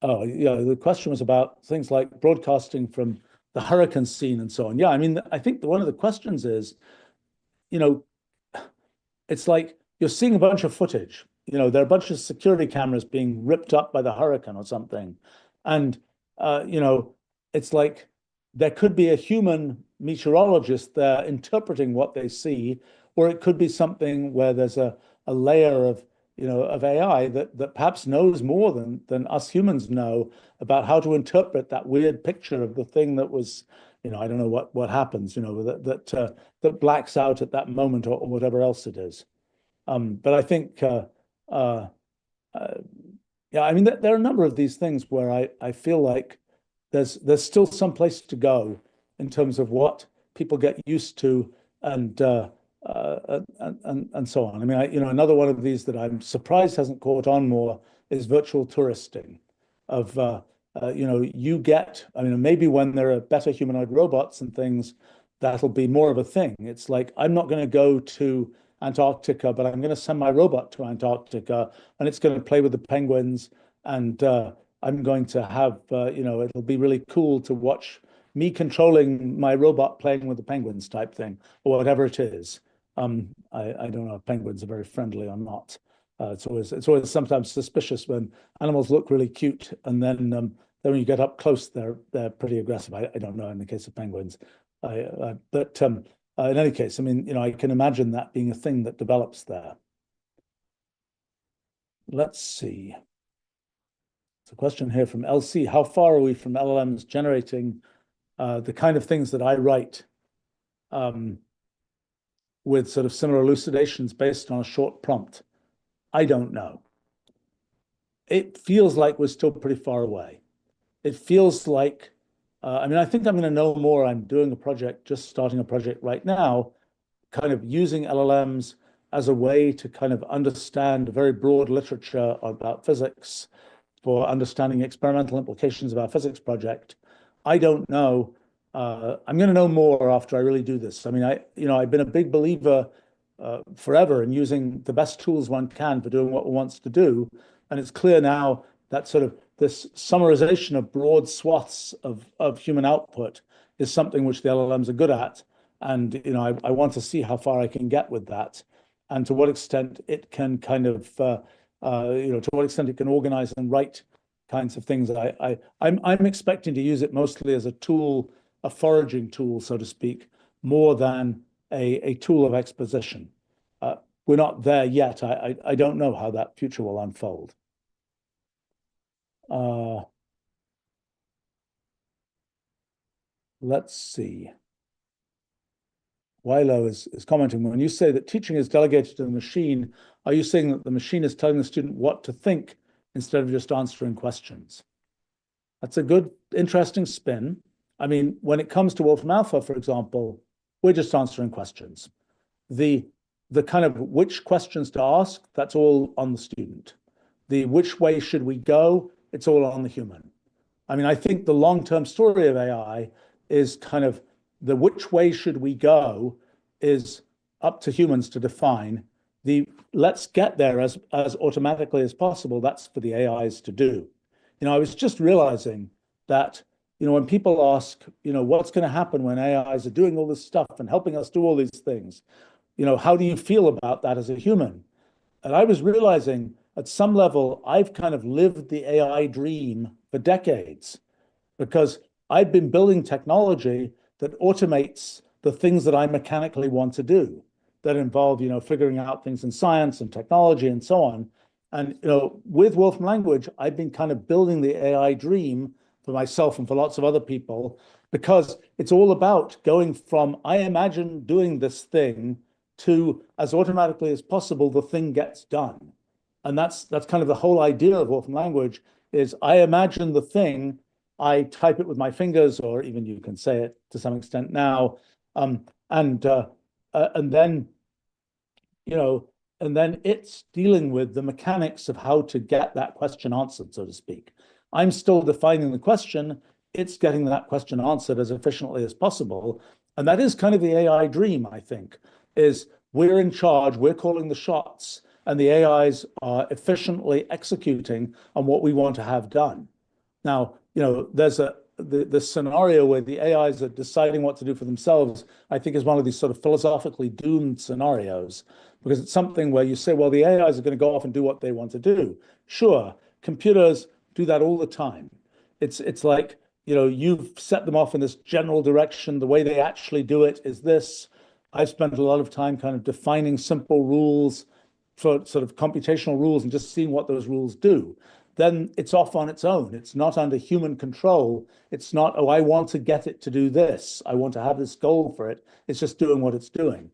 Oh, yeah, the question was about things like broadcasting from the hurricane scene and so on. Yeah, I mean, I think one of the questions is, it's like you're seeing a bunch of footage. There are a bunch of security cameras being ripped up by the hurricane or something. And, it's like there could be a human meteorologist there interpreting what they see, or it could be something where there's a layer of AI that perhaps knows more than us humans know about how to interpret that weird picture of the thing that was, I don't know what happens, that blacks out at that moment, or whatever else it is. But I think, yeah, I mean, there are a number of these things where I feel like there's still some place to go in terms of what people get used to, and so on. I mean, another one of these that I'm surprised hasn't caught on more is virtual touristing. I mean, maybe when there are better humanoid robots and things, that'll be more of a thing. It's like, I'm not going to go to Antarctica, but I'm going to send my robot to Antarctica, and it's going to play with the penguins, and I'm going to have, it'll be really cool to watch me controlling my robot playing with the penguins type thing, or whatever it is. I don't know if penguins are very friendly or not. It's always sometimes suspicious when animals look really cute, and then when you get up close, they're pretty aggressive. I don't know in the case of penguins, but in any case, I mean, I can imagine that being a thing that develops there. Let's see. It's a question here from LC. How far are we from LLMs generating the kind of things that I write with sort of similar elucidations based on a short prompt? I don't know. It feels like we're still pretty far away. It feels like, I mean, I think I'm going to know more. I'm doing a project, just starting a project right now, kind of using LLMs as a way to kind of understand very broad literature about physics, for understanding experimental implications of our physics project. I don't know. I'm going to know more after I really do this. I mean, I've been a big believer forever in using the best tools one can for doing what one wants to do. And it's clear now that sort of this summarization of broad swaths of human output is something which the LLMs are good at. And, I want to see how far I can get with that, and to what extent it can kind of, to what extent it can organize and write kinds of things. I'm expecting to use it mostly as a tool, a foraging tool, so to speak, more than a tool of exposition. We're not there yet. I don't know how that future will unfold. Let's see. Wilo is commenting, when you say that teaching is delegated to the machine, are you saying that the machine is telling the student what to think instead of just answering questions? That's a good, interesting spin. I mean, when it comes to Wolfram Alpha, for example, we're just answering questions. The kind of which questions to ask, that's all on the student. The which way should we go, it's all on the human. I mean, I think the long-term story of AI is kind of the which way should we go is up to humans to define. The let's get there as automatically as possible, that's for the AIs to do. I was just realizing that when people ask, what's going to happen when AIs are doing all this stuff and helping us do all these things, how do you feel about that as a human? And I was realizing at some level, I've kind of lived the AI dream for decades because I've been building technology that automates the things that I mechanically want to do that involve, figuring out things in science and technology and so on. And, with Wolfram language, I've been kind of building the AI dream for myself and for lots of other people because it's all about going from, I imagine doing this thing to as automatically as possible, the thing gets done. And that's kind of the whole idea of Wolfram language is I imagine the thing, I type it with my fingers, or even you can say it to some extent now, and then and then it's dealing with the mechanics of how to get that question answered, so to speak. I'm still defining the question. It's getting that question answered as efficiently as possible. And that is kind of the AI dream, I think, is we're in charge, we're calling the shots, and the AIs are efficiently executing on what we want to have done. Now, there's the scenario where the AIs are deciding what to do for themselves, I think is one of these sort of philosophically doomed scenarios, because it's something where you say, well, the AIs are going to go off and do what they want to do. Sure, computers do that all the time. It's like, you've set them off in this general direction. The way they actually do it is this. I've spent a lot of time kind of defining simple rules for sort of computational rules and just seeing what those rules do. Then it's off on its own. It's not under human control. It's not, oh, I want to get it to do this. I want to have this goal for it. It's just doing what it's doing.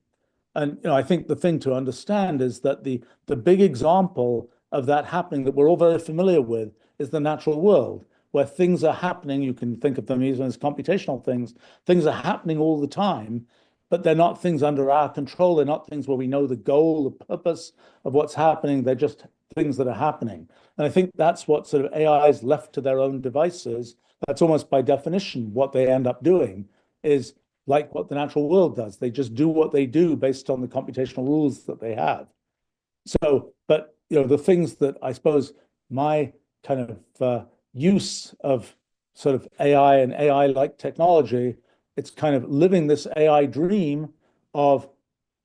And I think the thing to understand is that the big example of that happening that we're all very familiar with is the natural world, where things are happening. You can think of them even as computational things. Things are happening all the time, but they're not things under our control. They're not things where we know the goal, the purpose of what's happening. They're just things that are happening. And I think that's what sort of AIs left to their own devices. That's almost by definition what they end up doing is like what the natural world does. They just do what they do based on the computational rules that they have. So, but the things that I suppose my kind of use of sort of AI and AI-like technology, it's kind of living this AI dream of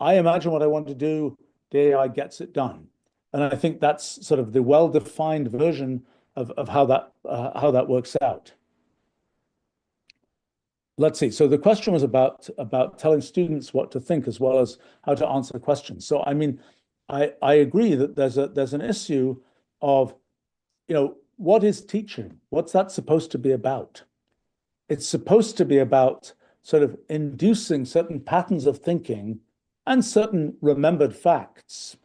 I imagine what I want to do, the AI gets it done. And I think that's sort of the well-defined version of how that works out. Let's see. So the question was about telling students what to think as well as how to answer questions. So I mean, I agree that there's an issue of, what is teaching? What's that supposed to be about? It's supposed to be about sort of inducing certain patterns of thinking and certain remembered facts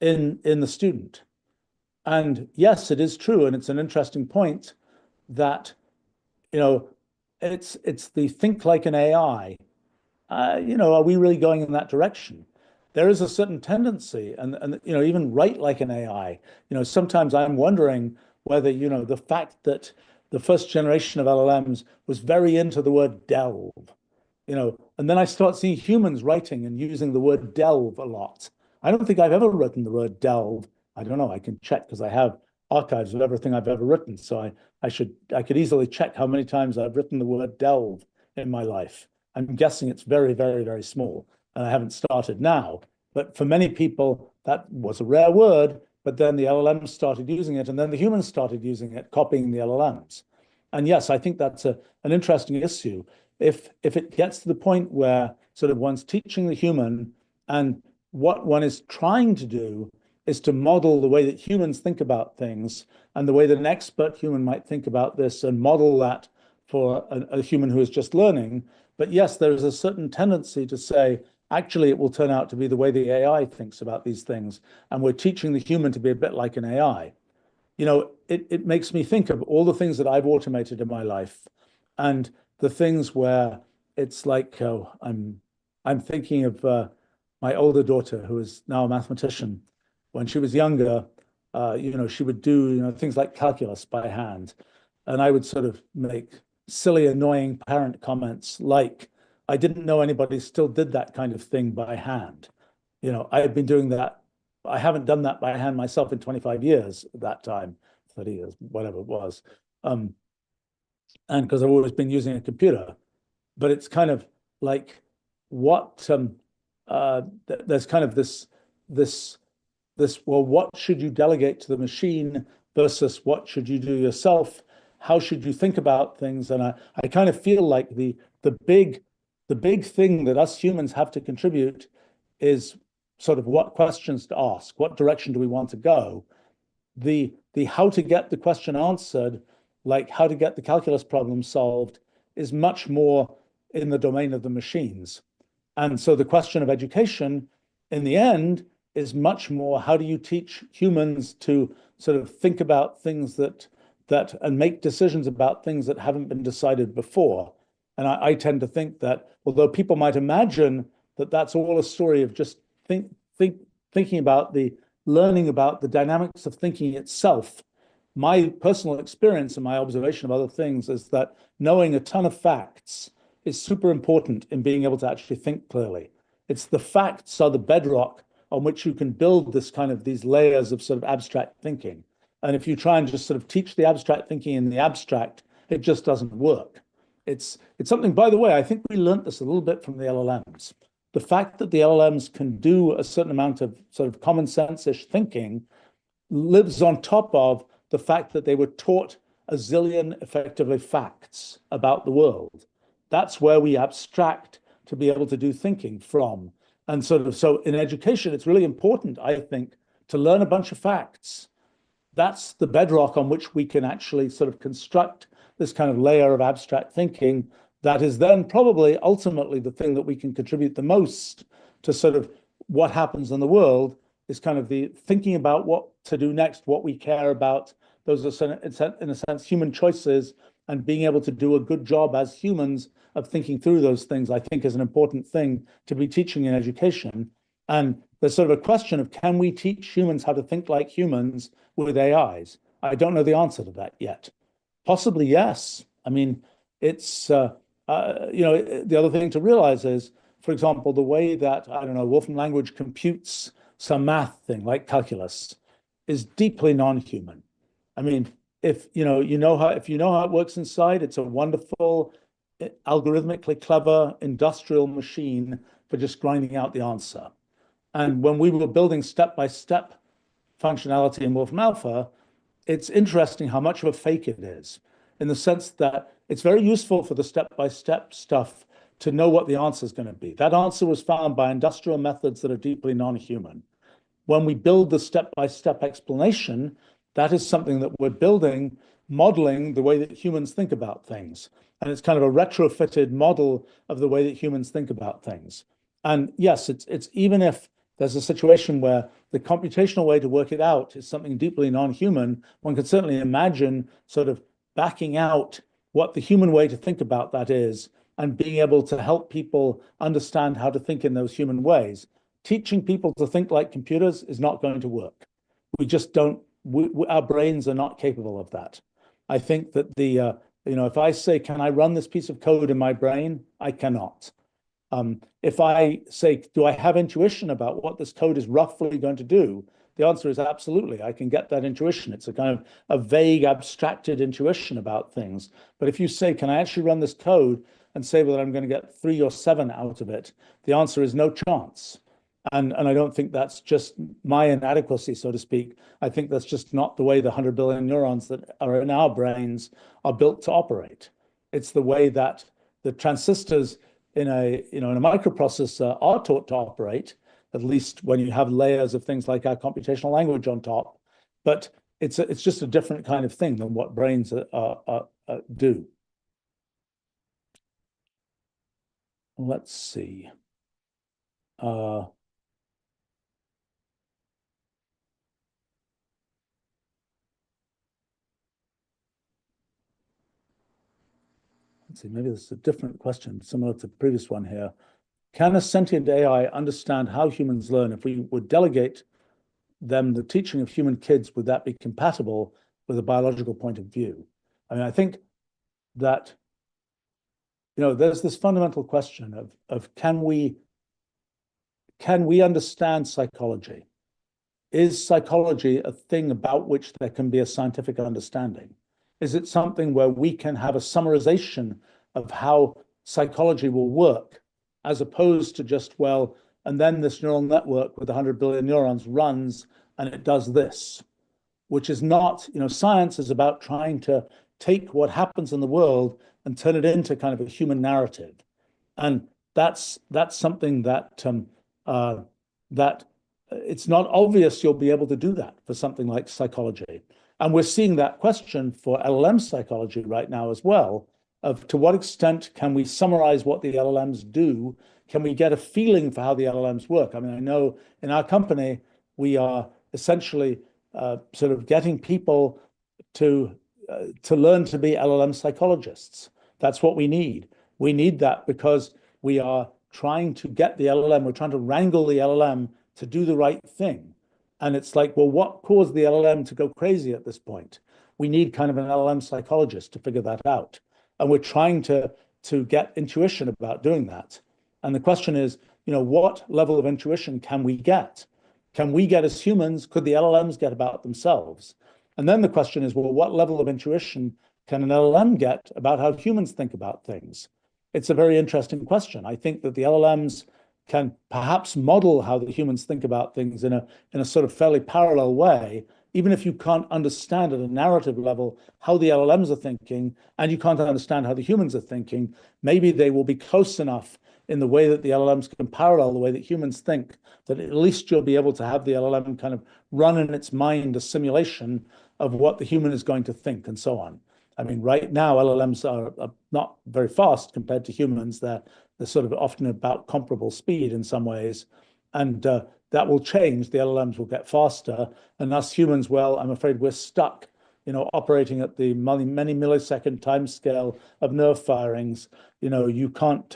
in the student. And yes, it is true, and it's an interesting point that, it's the think like an AI. Are we really going in that direction? There is a certain tendency, and even write like an AI. Sometimes I'm wondering whether, the fact that the first generation of LLMs was very into the word delve, and then I start seeing humans writing and using the word delve a lot. I don't think I've ever written the word delve. I don't know. I can check because I have archives of everything I've ever written. So I could easily check how many times I've written the word delve in my life. I'm guessing it's very, very, very small, and I haven't started now. But for many people, that was a rare word, but then the LLMs started using it, and then the humans started using it, copying the LLMs. And yes, I think that's an interesting issue. If it gets to the point where sort of one's teaching the human, and what one is trying to do is to model the way that humans think about things and the way that an expert human might think about this and model that for a human who is just learning. But yes, there is a certain tendency to say, actually, it will turn out to be the way the AI thinks about these things. And we're teaching the human to be a bit like an AI. It makes me think of all the things that I've automated in my life and the things where it's like, I'm thinking of my older daughter, who is now a mathematician. When she was younger, she would do, things like calculus by hand. And I would sort of make silly, annoying parent comments like, I didn't know anybody still did that kind of thing by hand. I had been doing that. I haven't done that by hand myself in 25 years at that time, 30 years, whatever it was. and because I've always been using a computer. But it's kind of like what there's kind of this well, what should you delegate to the machine versus what should you do yourself? How should you think about things? And I kind of feel like the big thing that us humans have to contribute is sort of what questions to ask, what direction do we want to go? The how to get the question answered, like how to get the calculus problem solved, is much more in the domain of the machines. And so the question of education, in the end, is much more how do you teach humans to sort of think about things that and make decisions about things that haven't been decided before. And I tend to think that although people might imagine that that's all a story of just thinking about learning about the dynamics of thinking itself, my personal experience and my observation of other things is that knowing a ton of facts is super important in being able to actually think clearly. It's the facts are the bedrock on which you can build this kind of these layers of sort of abstract thinking. And if you try and just sort of teach the abstract thinking in the abstract, it just doesn't work. It's something, by the way, I think we learned this a little bit from the LLMs. The fact that the LLMs can do a certain amount of sort of common sense-ish thinking lives on top of the fact that they were taught a zillion effectively facts about the world. That's where we abstract to be able to do thinking from. And sort of so in education, it's really important, I think, to learn a bunch of facts. That's the bedrock on which we can actually sort of construct this kind of layer of abstract thinking that is then probably ultimately the thing that we can contribute the most to sort of what happens in the world, is kind of the thinking about what to do next, what we care about. Those are, in a sense, human choices, and being able to do a good job as humans of thinking through those things, I think, is an important thing to be teaching in education. And there's sort of a question of, can we teach humans how to think like humans with AIs? I don't know the answer to that yet. Possibly yes. I mean, it's, the other thing to realize is, for example, the way that, I don't know, Wolfram language computes some math thing like calculus is deeply non-human. I mean, if you know how it works inside, it's a wonderful, algorithmically clever industrial machine for just grinding out the answer. And when we were building step-by-step functionality in Wolfram Alpha, it's interesting how much of a fake it is, in the sense that it's very useful for the step-by-step stuff to know what the answer is going to be. That answer was found by industrial methods that are deeply non-human. When we build the step-by-step explanation, that is something that we're building, modeling the way that humans think about things. And it's kind of a retrofitted model of the way that humans think about things. And yes, it's even if there's a situation where the computational way to work it out is something deeply non-human, one can certainly imagine sort of backing out what the human way to think about that is, and being able to help people understand how to think in those human ways. Teaching people to think like computers is not going to work. We just don't, our brains are not capable of that. I think that if I say, can I run this piece of code in my brain? I cannot. If I say, do I have intuition about what this code is roughly going to do? The answer is absolutely. I can get that intuition. It's a kind of a vague, abstracted intuition about things. But if you say, can I actually run this code and say that I'm going to get 3 or 7 out of it? The answer is no chance. And I don't think that's just my inadequacy, so to speak. I think that's just not the way the 100 billion neurons that are in our brains are built to operate. It's the way that the transistors in a microprocessor are taught to operate, at least when you have layers of things like our computational language on top. But it's just a different kind of thing than what brains do. Let's see. Let's see, maybe this is a different question, similar to the previous one here. Can a sentient AI understand how humans learn? If we would delegate them the teaching of human kids, would that be compatible with a biological point of view? I mean, I think that, there's this fundamental question of can we understand psychology? Is psychology a thing about which there can be a scientific understanding? Is it something where we can have a summarization of how psychology will work, as opposed to just, well, and then this neural network with 100 billion neurons runs and it does this, which is not, science is about trying to take what happens in the world and turn it into kind of a human narrative. And that's something that that it's not obvious you'll be able to do that for something like psychology. And we're seeing that question for LLM psychology right now as well, of to what extent can we summarize what the LLMs do? Can we get a feeling for how the LLMs work? I mean, I know in our company, we are essentially sort of getting people to learn to be LLM psychologists. That's what we need. We need that because we are trying to get the LLM, we're trying to wrangle the LLM to do the right thing. And it's like, well, what caused the LLM to go crazy at this point? We need kind of an LLM psychologist to figure that out. And we're trying to get intuition about doing that. And the question is, what level of intuition can we get? Can we get as humans? Could the LLMs get about themselves? And then the question is, well, what level of intuition can an LLM get about how humans think about things? It's a very interesting question. I think that the LLMs can perhaps model how the humans think about things in a sort of fairly parallel way, even if you can't understand at a narrative level how the LLMs are thinking, and you can't understand how the humans are thinking. Maybe they will be close enough in the way that the LLMs can parallel the way that humans think, that at least you'll be able to have the LLM kind of run in its mind a simulation of what the human is going to think and so on. I mean, right now, LLMs are not very fast compared to humans. They're sort of often about comparable speed in some ways. And that will change. The LLMs will get faster. And us humans, well, I'm afraid we're stuck, operating at the many millisecond time scale of nerve firings. You can't,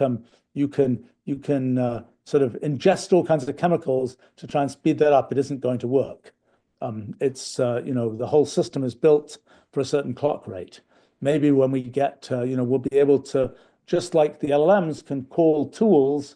you can sort of ingest all kinds of chemicals to try and speed that up. It isn't going to work. The whole system is built for a certain clock rate. Maybe when we get, we'll be able to, just like the LLMs can call tools,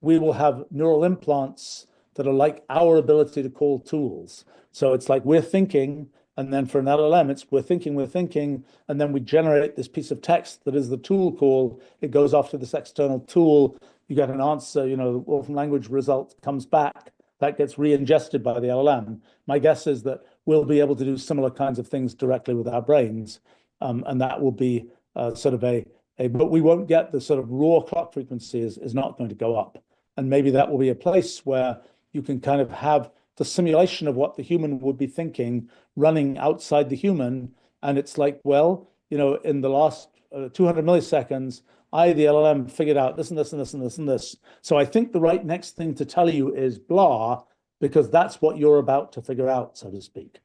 we will have neural implants that are like our ability to call tools. So it's like we're thinking, and then for an LLM, it's we're thinking, and then we generate this piece of text that is the tool call. It goes off to this external tool. You get an answer, the Wolfram language result comes back. That gets re-ingested by the LLM. My guess is that we'll be able to do similar kinds of things directly with our brains. And that will be sort of but we won't get the sort of raw clock frequency is not going to go up. And maybe that will be a place where you can kind of have the simulation of what the human would be thinking running outside the human. And it's like, well, in the last 200 milliseconds, the LLM figured out this and this and this and this and this. So I think the right next thing to tell you is blah, because that's what you're about to figure out, so to speak.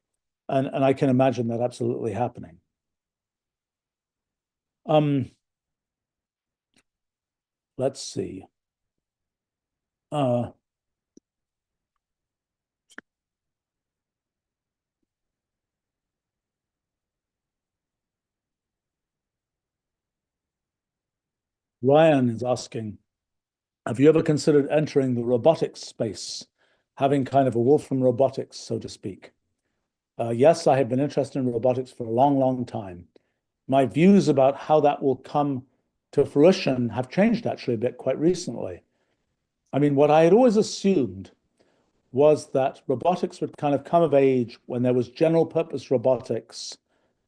And I can imagine that absolutely happening. Let's see. Ryan is asking, have you ever considered entering the robotics space, having kind of a Wolfram Robotics, so to speak? Yes, I have been interested in robotics for a long, long time. My views about how that will come to fruition have changed actually a bit quite recently. I mean, what I had always assumed was that robotics would kind of come of age when there was general purpose robotics,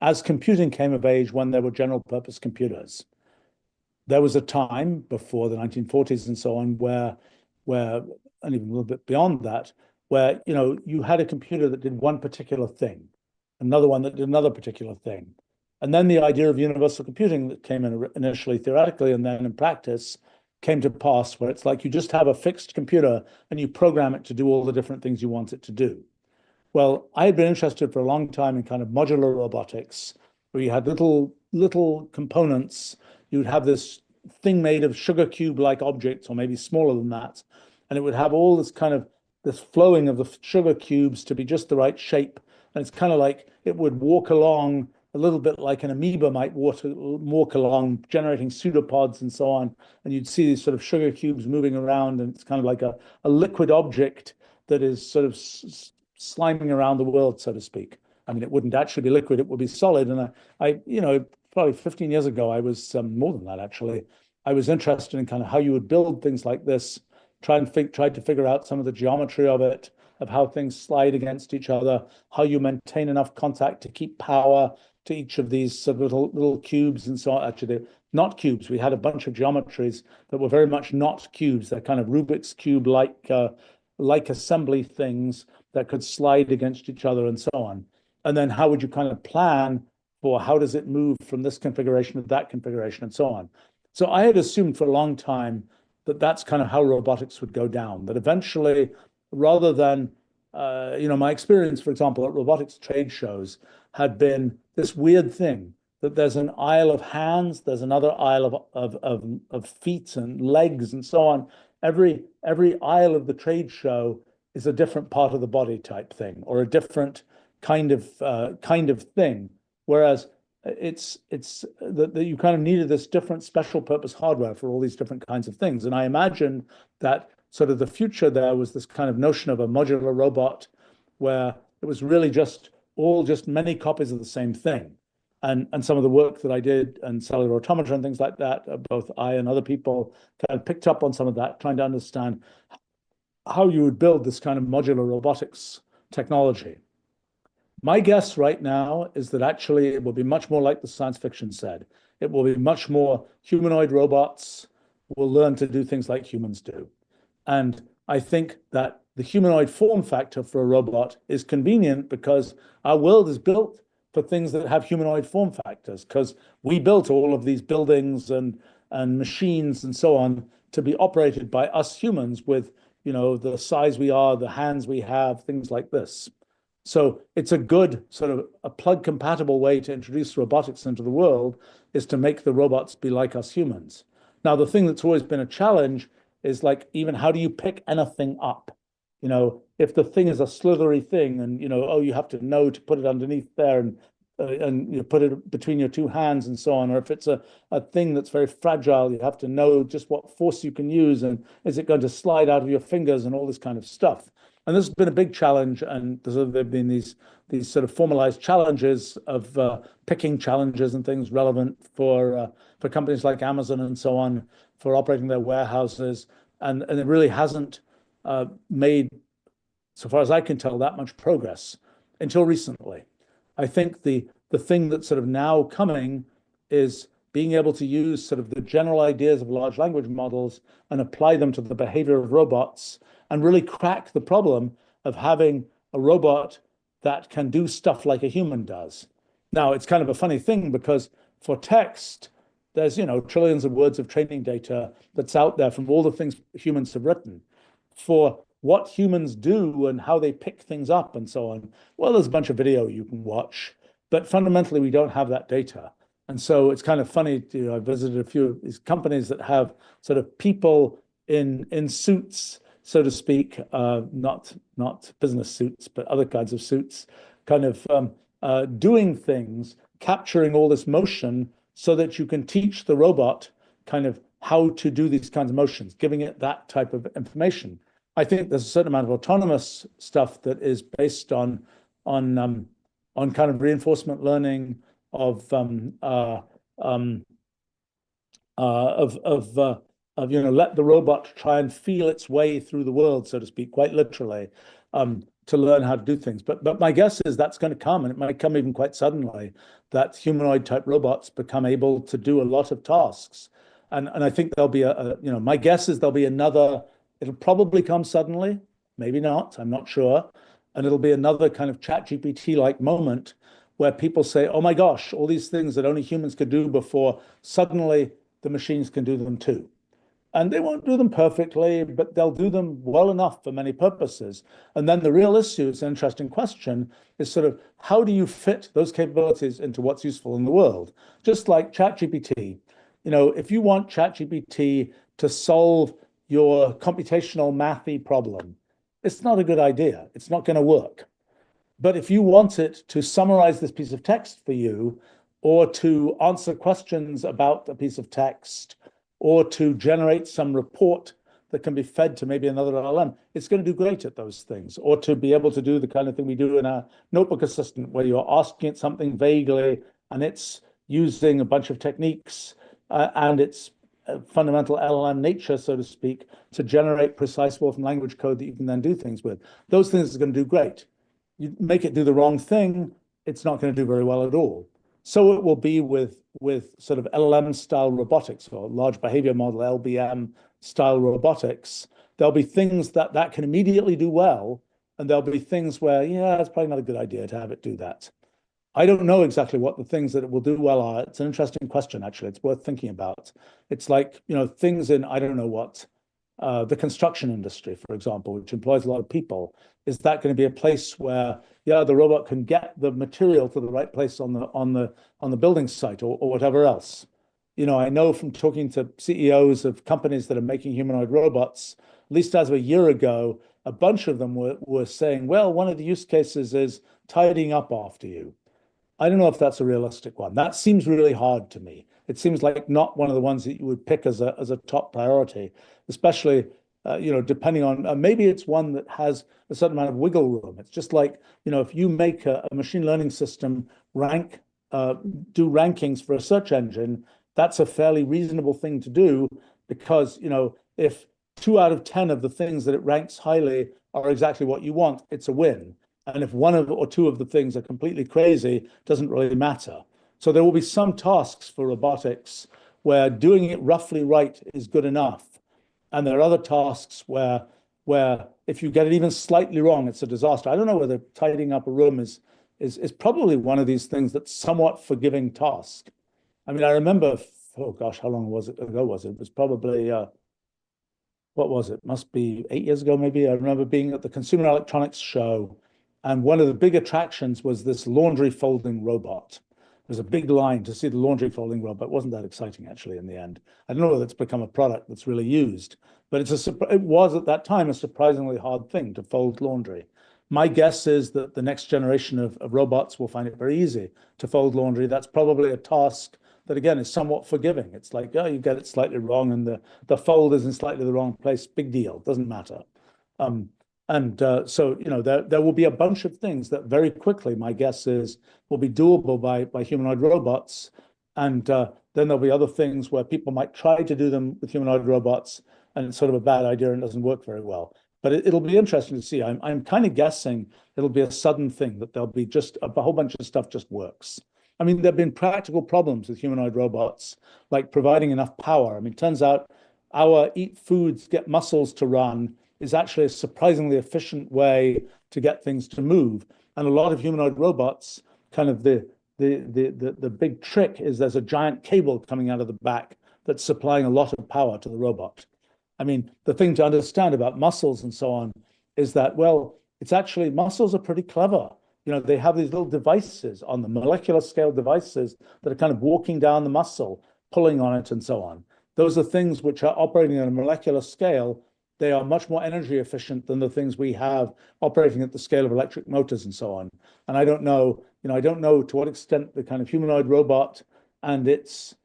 as computing came of age when there were general purpose computers. There was a time before the 1940s and so on where, and even a little bit beyond that, where you had a computer that did one particular thing, another one that did another particular thing. And then the idea of universal computing that came in initially theoretically and then in practice came to pass, where it's like you just have a fixed computer and you program it to do all the different things you want it to do. Well, I had been interested for a long time in kind of modular robotics, where you had little components. You'd have this thing made of sugar cube-like objects, or maybe smaller than that, and it would have all this kind of this flowing of the sugar cubes to be just the right shape. And it's kind of like it would walk along a little bit like an amoeba might walk along, generating pseudopods and so on. And you'd see these sort of sugar cubes moving around, and it's kind of like a liquid object that is sort of sliming around the world, so to speak. I mean, it wouldn't actually be liquid, it would be solid. And probably 15 years ago, I was more than that, actually. I was interested in kind of how you would build things like this, tried to figure out some of the geometry of it, of how things slide against each other, how you maintain enough contact to keep power to each of these sort of little cubes and so on. Actually, they're not cubes. We had a bunch of geometries that were very much not cubes. They're kind of Rubik's Cube like assembly things that could slide against each other and so on. And then how would you kind of plan for how does it move from this configuration to that configuration and so on. So I had assumed for a long time that that's kind of how robotics would go down, that eventually, rather than, my experience, for example, at robotics trade shows had been this weird thing that there's an aisle of hands, there's another aisle of feet and legs and so on. Every aisle of the trade show is a different part of the body type thing, or a different kind of thing. Whereas it's that you kind of needed this different special purpose hardware for all these different kinds of things. And I imagine that sort of the future there was this kind of notion of a modular robot where it was really just many copies of the same thing. And some of the work that I did and cellular automata and things like that, both I and other people kind of picked up on some of that, trying to understand how you would build this kind of modular robotics technology. My guess right now is that actually it will be much more like the science fiction said. It will be much more humanoid robots will learn to do things like humans do. And I think that the humanoid form factor for a robot is convenient because our world is built for things that have humanoid form factors, because we built all of these buildings and machines and so on to be operated by us humans with, the size we are, the hands we have, things like this. So it's a good sort of a plug compatible way to introduce robotics into the world is to make the robots be like us humans. Now, the thing that's always been a challenge is like, even how do you pick anything up? If the thing is a slithery thing and, you have to know to put it underneath there and you put it between your two hands and so on, or if it's a thing that's very fragile, you have to know just what force you can use and is it going to slide out of your fingers and all this kind of stuff. And this has been a big challenge, and there have been these sort of formalized challenges of picking challenges and things relevant for companies like Amazon and so on for operating their warehouses, and it really hasn't made, so far as I can tell, that much progress until recently. I think the thing that's sort of now coming is being able to use sort of the general ideas of large language models and apply them to the behavior of robots and really crack the problem of having a robot that can do stuff like a human does. Now, it's kind of a funny thing because for text, there's, trillions of words of training data that's out there from all the things humans have written. For what humans do and how they pick things up and so on, well, there's a bunch of video you can watch, but fundamentally, we don't have that data. And so it's kind of funny, I visited a few of these companies that have sort of people in suits, so to speak, not business suits, but other kinds of suits, kind of doing things, capturing all this motion so that you can teach the robot kind of how to do these kinds of motions, giving it that type of information. I think there's a certain amount of autonomous stuff that is based on kind of reinforcement learning of let the robot try and feel its way through the world, so to speak, quite literally, to learn how to do things. But my guess is that's going to come, and it might come even quite suddenly, that humanoid type robots become able to do a lot of tasks. And I think there'll be my guess is there'll be another, it'll probably come suddenly, maybe not, I'm not sure. And it'll be another kind of ChatGPT-like moment where people say, oh my gosh, all these things that only humans could do before, suddenly the machines can do them too. And they won't do them perfectly, but they'll do them well enough for many purposes. And then the real issue, it's an interesting question, is sort of how do you fit those capabilities into what's useful in the world? Just like ChatGPT. If you want ChatGPT to solve your computational mathy problem, it's not a good idea. It's not going to work. But if you want it to summarize this piece of text for you, or to answer questions about a piece of text, or to generate some report that can be fed to maybe another LLM, it's going to do great at those things. Or to be able to do the kind of thing we do in a notebook assistant, where you're asking it something vaguely and it's using a bunch of techniques and its fundamental LLM nature, so to speak, to generate precise Wolfram language code that you can then do things with. Those things are going to do great. You make it do the wrong thing, it's not going to do very well at all. So it will be with sort of LLM style robotics, or large behavior model, LBM style robotics. There'll be things that can immediately do well, and there'll be things where, yeah, it's probably not a good idea to have it do that. I don't know exactly what the things that it will do well are. It's an interesting question, actually. It's worth thinking about. It's like, things in, I don't know what, the construction industry, for example, which employs a lot of people. Is that going to be a place where, yeah, the robot can get the material to the right place on the building site or whatever else? I know from talking to CEOs of companies that are making humanoid robots, at least as of a year ago, a bunch of them were saying, well, one of the use cases is tidying up after you. I don't know if that's a realistic one. That seems really hard to me. It seems like not one of the ones that you would pick as a top priority, especially depending on maybe it's one that has a certain amount of wiggle room. It's just like if you make a machine learning system do rankings for a search engine, that's a fairly reasonable thing to do, because if 2 out of 10 of the things that it ranks highly are exactly what you want, it's a win. And if 1 or 2 of the things are completely crazy, it doesn't really matter. So there will be some tasks for robotics where doing it roughly right is good enough. And there are other tasks where if you get it even slightly wrong, it's a disaster. I don't know whether tidying up a room is probably one of these things that's somewhat forgiving task. I mean, I remember, oh gosh, how long ago was it? It was probably, what was it? Must be 8 years ago, maybe. I remember being at the Consumer Electronics Show, and one of the big attractions was this laundry folding robot. There's a big line to see the laundry folding robot. It wasn't that exciting, actually, in the end. I don't know whether it's become a product that's really used, but it was at that time a surprisingly hard thing to fold laundry. My guess is that the next generation of robots will find it very easy to fold laundry. That's probably a task that, again, is somewhat forgiving. It's like, oh, you get it slightly wrong and the fold is in slightly the wrong place. Big deal, doesn't matter. So there will be a bunch of things that very quickly, my guess is, will be doable by humanoid robots. And then there'll be other things where people might try to do them with humanoid robots, and it's sort of a bad idea and doesn't work very well. But it'll be interesting to see. I'm kind of guessing it'll be a sudden thing, that there'll be just a whole bunch of stuff just works. I mean, there have been practical problems with humanoid robots, like providing enough power. I mean, it turns out our eat foods, get muscles to run is actually a surprisingly efficient way to get things to move. And a lot of humanoid robots, kind of the big trick is there's a giant cable coming out of the back that's supplying a lot of power to the robot. I mean, the thing to understand about muscles and so on is that, well, it's actually, muscles are pretty clever. They have these little devices on the molecular scale devices that are kind of walking down the muscle, pulling on it and so on. Those are things which are operating on a molecular scale. They are much more energy efficient than the things we have operating at the scale of electric motors and so on. And I don't know to what extent the kind of humanoid robot and its,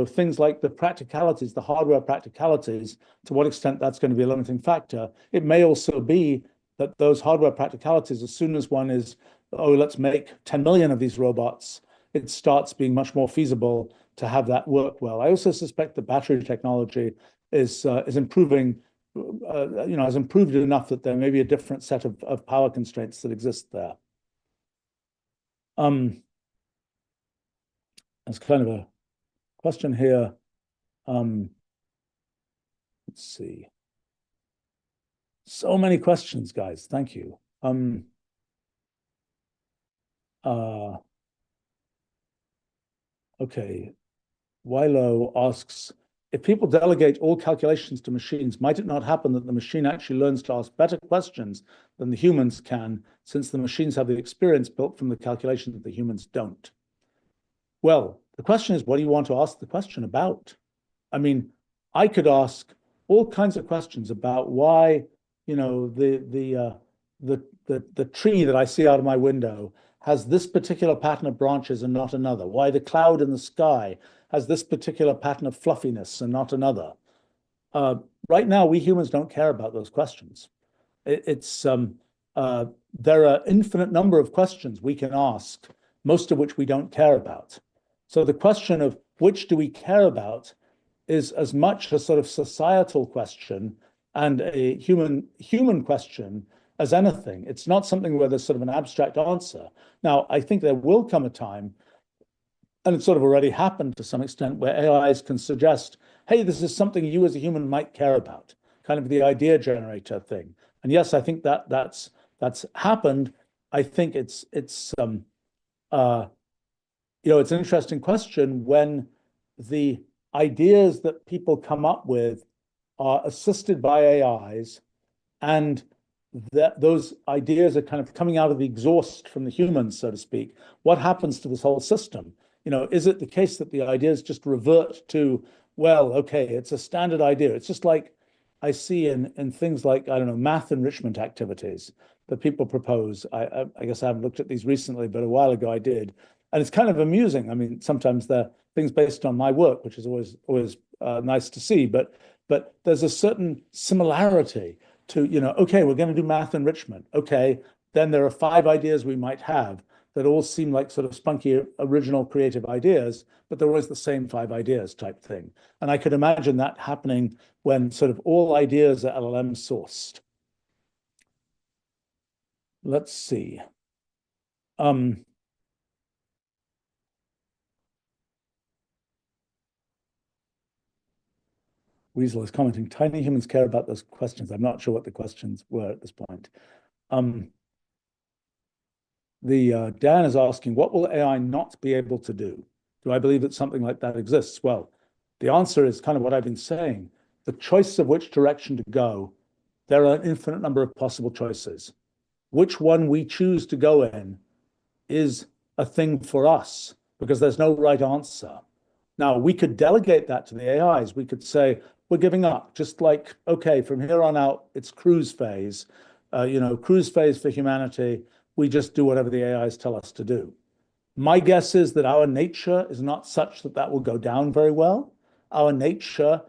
things like the practicalities, the hardware practicalities, to what extent that's going to be a limiting factor. It may also be that those hardware practicalities, as soon as one is, oh, let's make 10 million of these robots, it starts being much more feasible to have that work well. I also suspect that battery technology is improving. Has improved enough that there may be a different set of power constraints that exist there. There's kind of a question here. Let's see. So many questions, guys. Thank you. Okay. Wilo asks, if people delegate all calculations to machines, might it not happen that the machine actually learns to ask better questions than the humans can, since the machines have the experience built from the calculation that the humans don't? Well, the question is, what do you want to ask the question about? I mean, I could ask all kinds of questions about why, the tree that I see out of my window has this particular pattern of branches and not another. Why the cloud in the sky has this particular pattern of fluffiness and not another. right now, we humans don't care about those questions. There are infinite number of questions we can ask, most of which we don't care about. So the question of which do we care about is as much a sort of societal question and a human question as anything. It's not something where there's sort of an abstract answer. Now, I think there will come a time, and it's sort of already happened to some extent, where AIs can suggest, hey, this is something you as a human might care about, kind of the idea generator thing. And yes, I think that's happened. I think it's it's an interesting question when the ideas that people come up with are assisted by AIs, and that those ideas are kind of coming out of the exhaust from the humans, so to speak. What happens to this whole system? Is it the case that the ideas just revert to, well, okay, it's a standard idea. It's just like I see in things like, I don't know, math enrichment activities that people propose. I guess I haven't looked at these recently, but a while ago I did. And it's kind of amusing. I mean, sometimes they're things based on my work, which is always nice to see. But there's a certain similarity to, okay, we're going to do math enrichment. Okay, then there are 5 ideas we might have that all seem like sort of spunky, original, creative ideas, but they're always the same 5 ideas type thing. And I could imagine that happening when sort of all ideas are LLM sourced. Let's see. Weasel is commenting, tiny humans care about those questions. I'm not sure what the questions were at this point. Dan is asking, what will AI not be able to do? Do I believe that something like that exists? Well, the answer is kind of what I've been saying. The choice of which direction to go, there are an infinite number of possible choices. Which one we choose to go in is a thing for us because there's no right answer. Now, we could delegate that to the AIs. We could say, we're giving up, just like, okay, from here on out, it's cruise phase, cruise phase for humanity. We just do whatever the AIs tell us to do. My guess is that our nature is not such that that will go down very well. Our nature,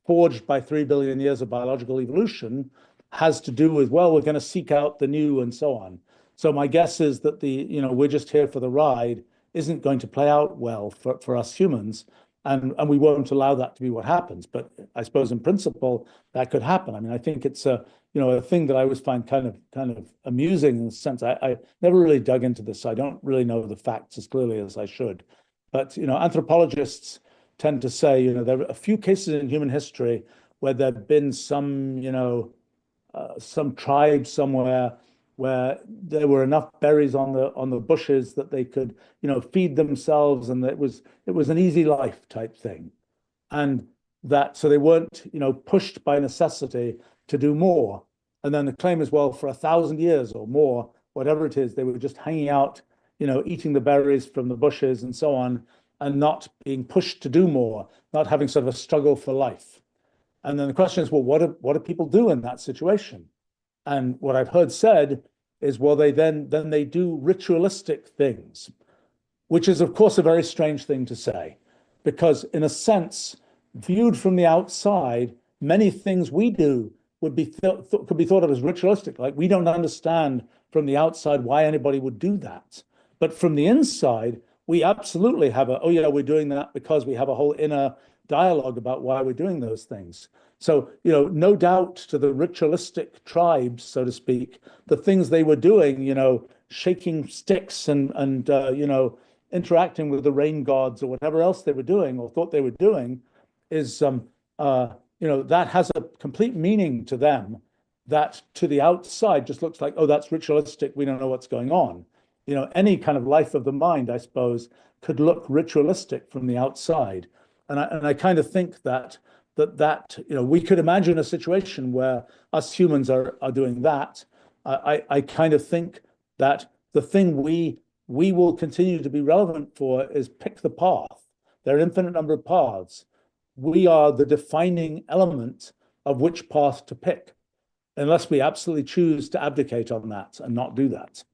forged by 3 billion years of biological evolution, has to do with, well, we're going to seek out the new and so on. So my guess is that we're just here for the ride isn't going to play out well for us humans. And we won't allow that to be what happens. But I suppose in principle, that could happen. I mean, I think it's a thing that I always find kind of amusing in the sense I never really dug into this. So I don't really know the facts as clearly as I should. But, anthropologists tend to say, there are a few cases in human history where there have been some tribe somewhere where there were enough berries on the bushes that they could, feed themselves, and it was an easy life type thing, and that so they weren't, pushed by necessity to do more. And then the claim is, well, for 1,000 years or more, whatever it is, they were just hanging out, eating the berries from the bushes and so on, and not being pushed to do more, not having sort of a struggle for life. And then the question is, well, what do people do in that situation? And what I've heard said is, well, they then they do ritualistic things, which is, of course, a very strange thing to say, because in a sense, viewed from the outside, many things we do could be thought of as ritualistic. Like, we don't understand from the outside why anybody would do that. But from the inside, we absolutely have oh yeah, we're doing that because we have a whole inner dialogue about why we're doing those things. So, no doubt to the ritualistic tribes, so to speak, the things they were doing, shaking sticks and interacting with the rain gods or whatever else they were doing or thought they were doing is, that has a complete meaning to them that to the outside just looks like, oh, that's ritualistic. We don't know what's going on. Any kind of life of the mind, I suppose, could look ritualistic from the outside. And I kind of think that we could imagine a situation where us humans are doing that. I kind of think that the thing we will continue to be relevant for is pick the path. There are an infinite number of paths. We are the defining element of which path to pick, unless we absolutely choose to abdicate on that and not do that.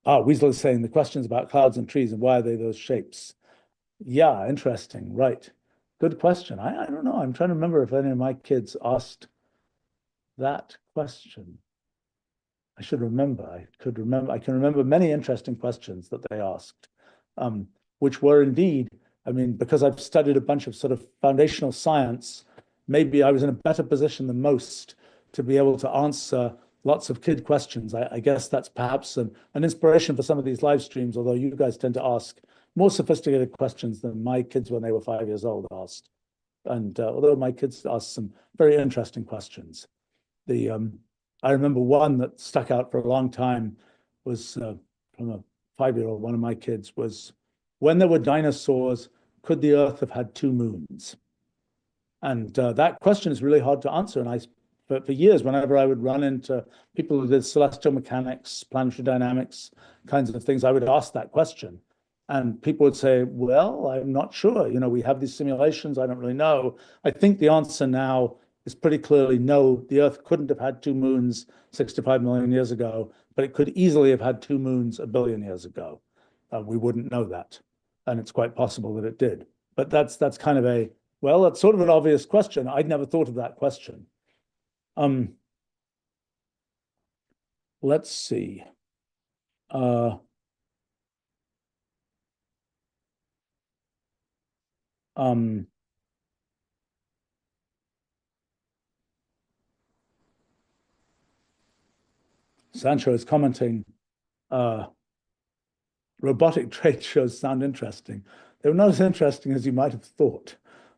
Weasel is saying the questions about clouds and trees and why are they those shapes? Yeah, interesting, right. Good question. I don't know. I'm trying to remember if any of my kids asked that question. I should remember. I could remember. I can remember many interesting questions that they asked, which were indeed, I mean, because I've studied a bunch of sort of foundational science, maybe I was in a better position than most to be able to answer lots of kid questions. I guess that's perhaps an inspiration for some of these live streams, although you guys tend to ask more sophisticated questions than my kids when they were 5 years old asked. And although my kids asked some very interesting questions, I remember one that stuck out for a long time was from a 5-year-old, one of my kids, was when there were dinosaurs, could the Earth have had two moons? And that question is really hard to answer. And for years, whenever I would run into people who did celestial mechanics, planetary dynamics, kinds of things, I would ask that question. And people would say, well, I'm not sure. You know, we have these simulations. I don't really know. I think the answer now is pretty clearly no, the Earth couldn't have had two moons 65 million years ago, but it could easily have had two moons a billion years ago. We wouldn't know that. And it's quite possible that it did. But that's kind of well, that's sort of an obvious question. I'd never thought of that question. Let's see. Sancho is commenting, robotic trade shows sound interesting. They were not as interesting as you might have thought,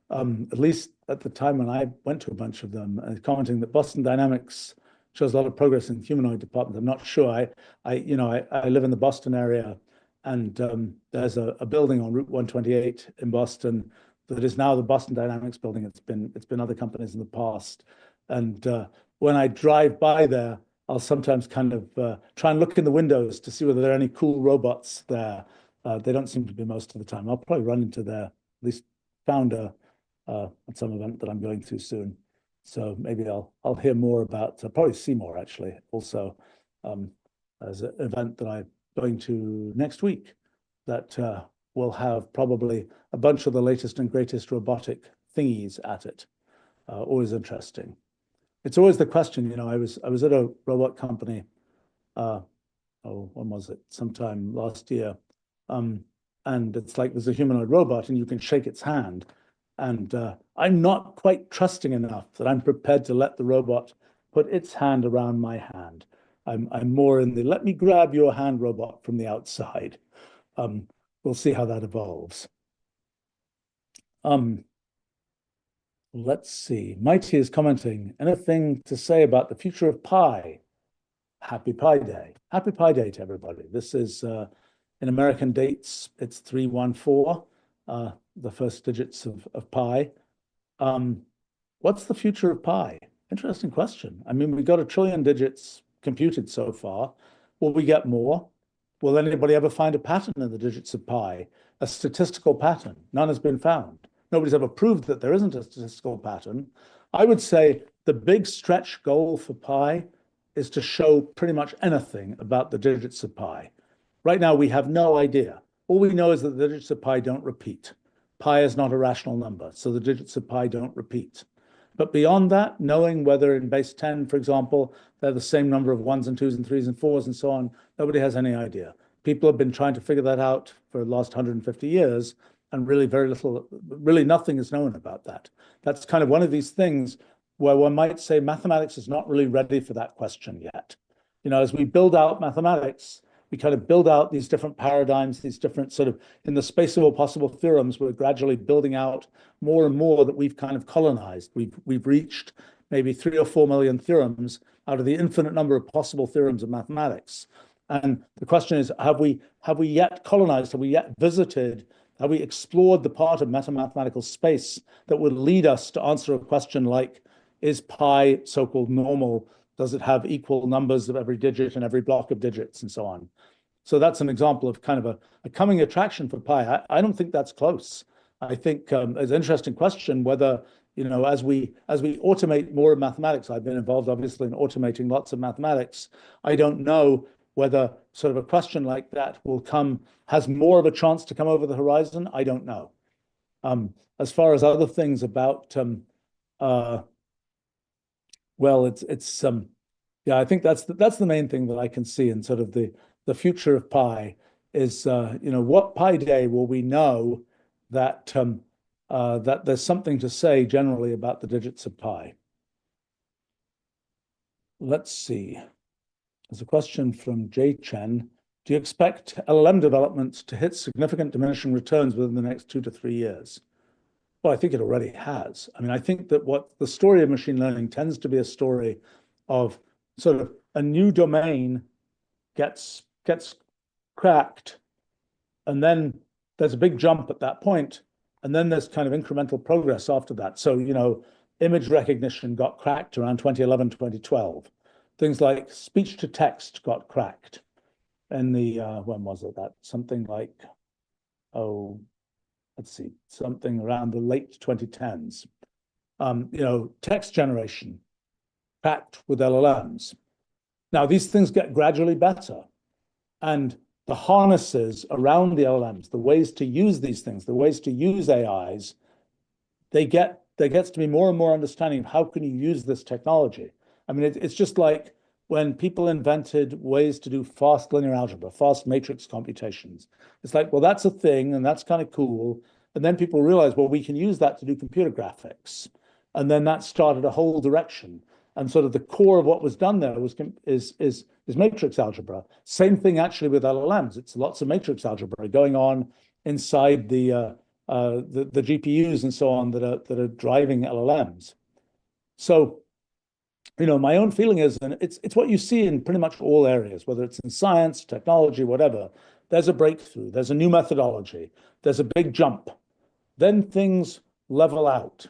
at least at the time when I went to a bunch of them, commenting that Boston Dynamics shows a lot of progress in the humanoid department. I'm not sure. I live in the Boston area, and there's a building on Route 128 in Boston that is now the Boston Dynamics building. It's been other companies in the past, and when I drive by there, I'll sometimes kind of try and look in the windows to see whether there are any cool robots there. They don't seem to be most of the time. I'll probably run into their at least founder at some event that I'm going to soon. So maybe I'll hear more about, probably see more actually, also as an event that I'm going to next week that will have probably a bunch of the latest and greatest robotic thingies at it. Always interesting. It's always the question, you know, I was at a robot company, when was it? Sometime last year. And it's like there's a humanoid robot and you can shake its hand. And I'm not quite trusting enough that I'm prepared to let the robot put its hand around my hand. I'm more in the let me grab your hand robot from the outside. We'll see how that evolves. Let's see. Mighty is commenting, anything to say about the future of pi? Happy Pi Day. Happy Pi Day to everybody. This is, in American dates, it's 314, the first digits of pi. What's the future of pi? Interesting question. I mean, we got 1 trillion digits computed so far. Will we get more? Will anybody ever find a pattern in the digits of pi? A statistical pattern? None has been found. Nobody's ever proved that there isn't a statistical pattern. I would say the big stretch goal for pi is to show pretty much anything about the digits of pi. Right now, we have no idea. All we know is that the digits of pi don't repeat. Pi is not a rational number, so the digits of pi don't repeat. But beyond that, knowing whether in base 10, for example, they're the same number of 1s and 2s and 3s and 4s and so on, nobody has any idea. People have been trying to figure that out for the last 150 years, and really nothing is known about that. That's kind of one of these things where one might say mathematics is not really ready for that question yet. You know, as we build out mathematics, we kind of build out these different paradigms, these different sort of, in the space of all possible theorems, we're gradually building out more and more that we've kind of colonized. We've reached maybe 3 or 4 million theorems out of the infinite number of possible theorems of mathematics. And the question is, have we yet colonized, have we yet visited, have we explored the part of mathematical space that would lead us to answer a question like, is pi so-called normal? Does it have equal numbers of every digit and every block of digits and so on? So that's an example of kind of a coming attraction for pi. I don't think that's close. I think it's an interesting question whether, you know, as we automate more of mathematics, I've been involved obviously in automating lots of mathematics. I don't know whether sort of a question like that has more of a chance to come over the horizon. I don't know. As far as other things about, well, yeah, I think that's the main thing that I can see in sort of the future of pi is, what pi day will we know that that there's something to say generally about the digits of pi. Let's see. There's a question from Jay Chen. Do you expect LLM development to hit significant diminishing returns within the next 2 to 3 years? Well, I think it already has. I mean, I think that what the story of machine learning tends to be a story of sort of a new domain gets cracked, and then there's a big jump at that point, and then there's kind of incremental progress after that. So, image recognition got cracked around 2011, 2012. Things like speech to text got cracked in the, when was it? That something like, let's see, something around the late 2010s. Text generation cracked with LLMs. Now, these things get gradually better. And the harnesses around the LLMs, the ways to use these things, the ways to use AIs, there gets to be more and more understanding of how can you use this technology. I mean, it's just like when people invented ways to do fast linear algebra, fast matrix computations. It's like, well, that's a thing, and that's kind of cool. And then people realized, well, we can use that to do computer graphics. And then that started a whole direction. And sort of the core of what was done there is matrix algebra. Same thing actually with LLMs. It's lots of matrix algebra going on inside the GPUs and so on that are driving LLMs. So, my own feeling is, and it's what you see in pretty much all areas, whether it's in science, technology, whatever. There's a breakthrough. There's a new methodology. There's a big jump. Then things level out.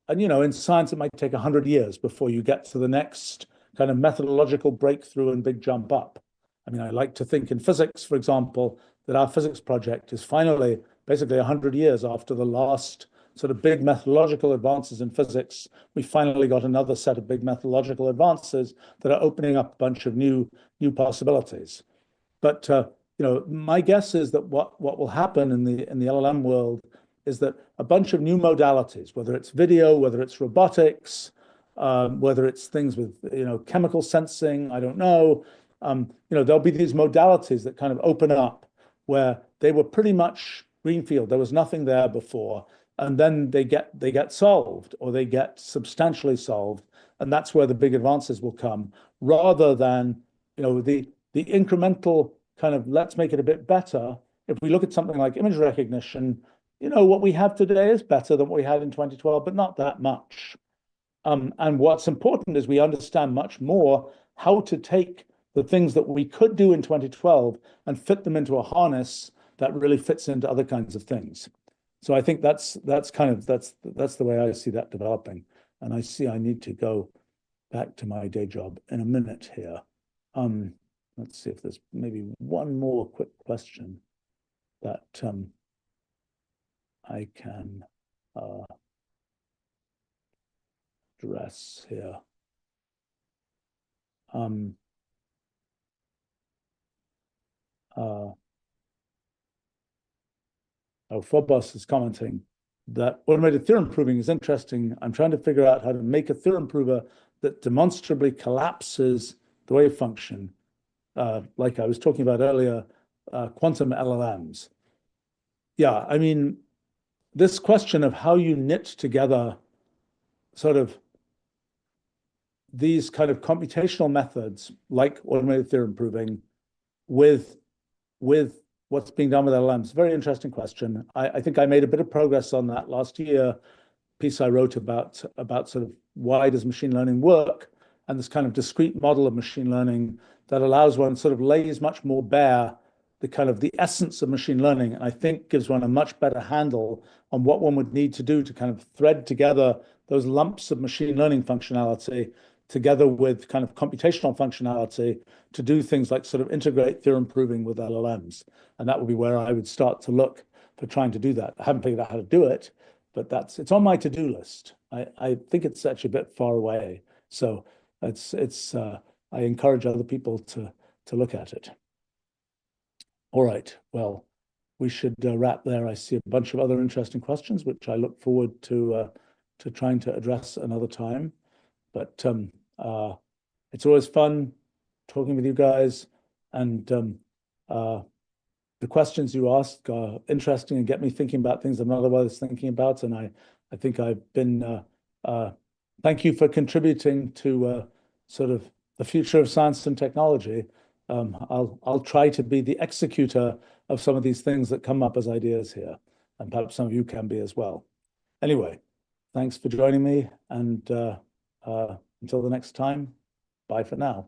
And, in science, it might take 100 years before you get to the next kind of methodological breakthrough and big jump up. I mean, I like to think in physics, for example, that our physics project is finally basically 100 years after the last sort of big methodological advances in physics. We finally got another set of big methodological advances that are opening up a bunch of new possibilities. But my guess is that what will happen in the LLM world is that a bunch of new modalities, whether it's video, whether it's robotics, whether it's things with chemical sensing, I don't know, there'll be these modalities that kind of open up where they were pretty much greenfield. There was nothing there before, and then they get solved, or they get substantially solved, and that's where the big advances will come, rather than the incremental kind of let's make it a bit better. If we look at something like image recognition, what we have today is better than what we had in 2012, but not that much. And what's important is we understand much more how to take the things that we could do in 2012 and fit them into a harness that really fits into other kinds of things. So I think that's the way I see that developing. And I see I need to go back to my day job in a minute here. Let's see if there's maybe one more quick question that I can address here. Phobos is commenting that automated theorem proving is interesting. I'm trying to figure out how to make a theorem prover that demonstrably collapses the wave function, like I was talking about earlier, quantum LLMs. Yeah, I mean, this question of how you knit together sort of these kind of computational methods like automated theorem proving with what's being done with LLMs, very interesting question. I think I made a bit of progress on that last year. Piece I wrote about sort of why does machine learning work, and this kind of discrete model of machine learning that allows one sort of lays much more bare the kind of the essence of machine learning, and I think gives one a much better handle on what one would need to do to kind of thread together those lumps of machine learning functionality together with kind of computational functionality to do things like sort of integrate theorem proving with LLMs. And that would be where I would start to look for trying to do that. I haven't figured out how to do it, but it's on my to-do list. I think it's actually a bit far away. So I encourage other people to look at it. All right, well, we should wrap there. I see a bunch of other interesting questions, which I look forward to trying to address another time. But it's always fun talking with you guys, and the questions you ask are interesting and get me thinking about things I'm not otherwise thinking about. And I think I've been, thank you for contributing to sort of the future of science and technology. I'll try to be the executor of some of these things that come up as ideas here, and perhaps some of you can be as well. Anyway, thanks for joining me, and until the next time, bye for now.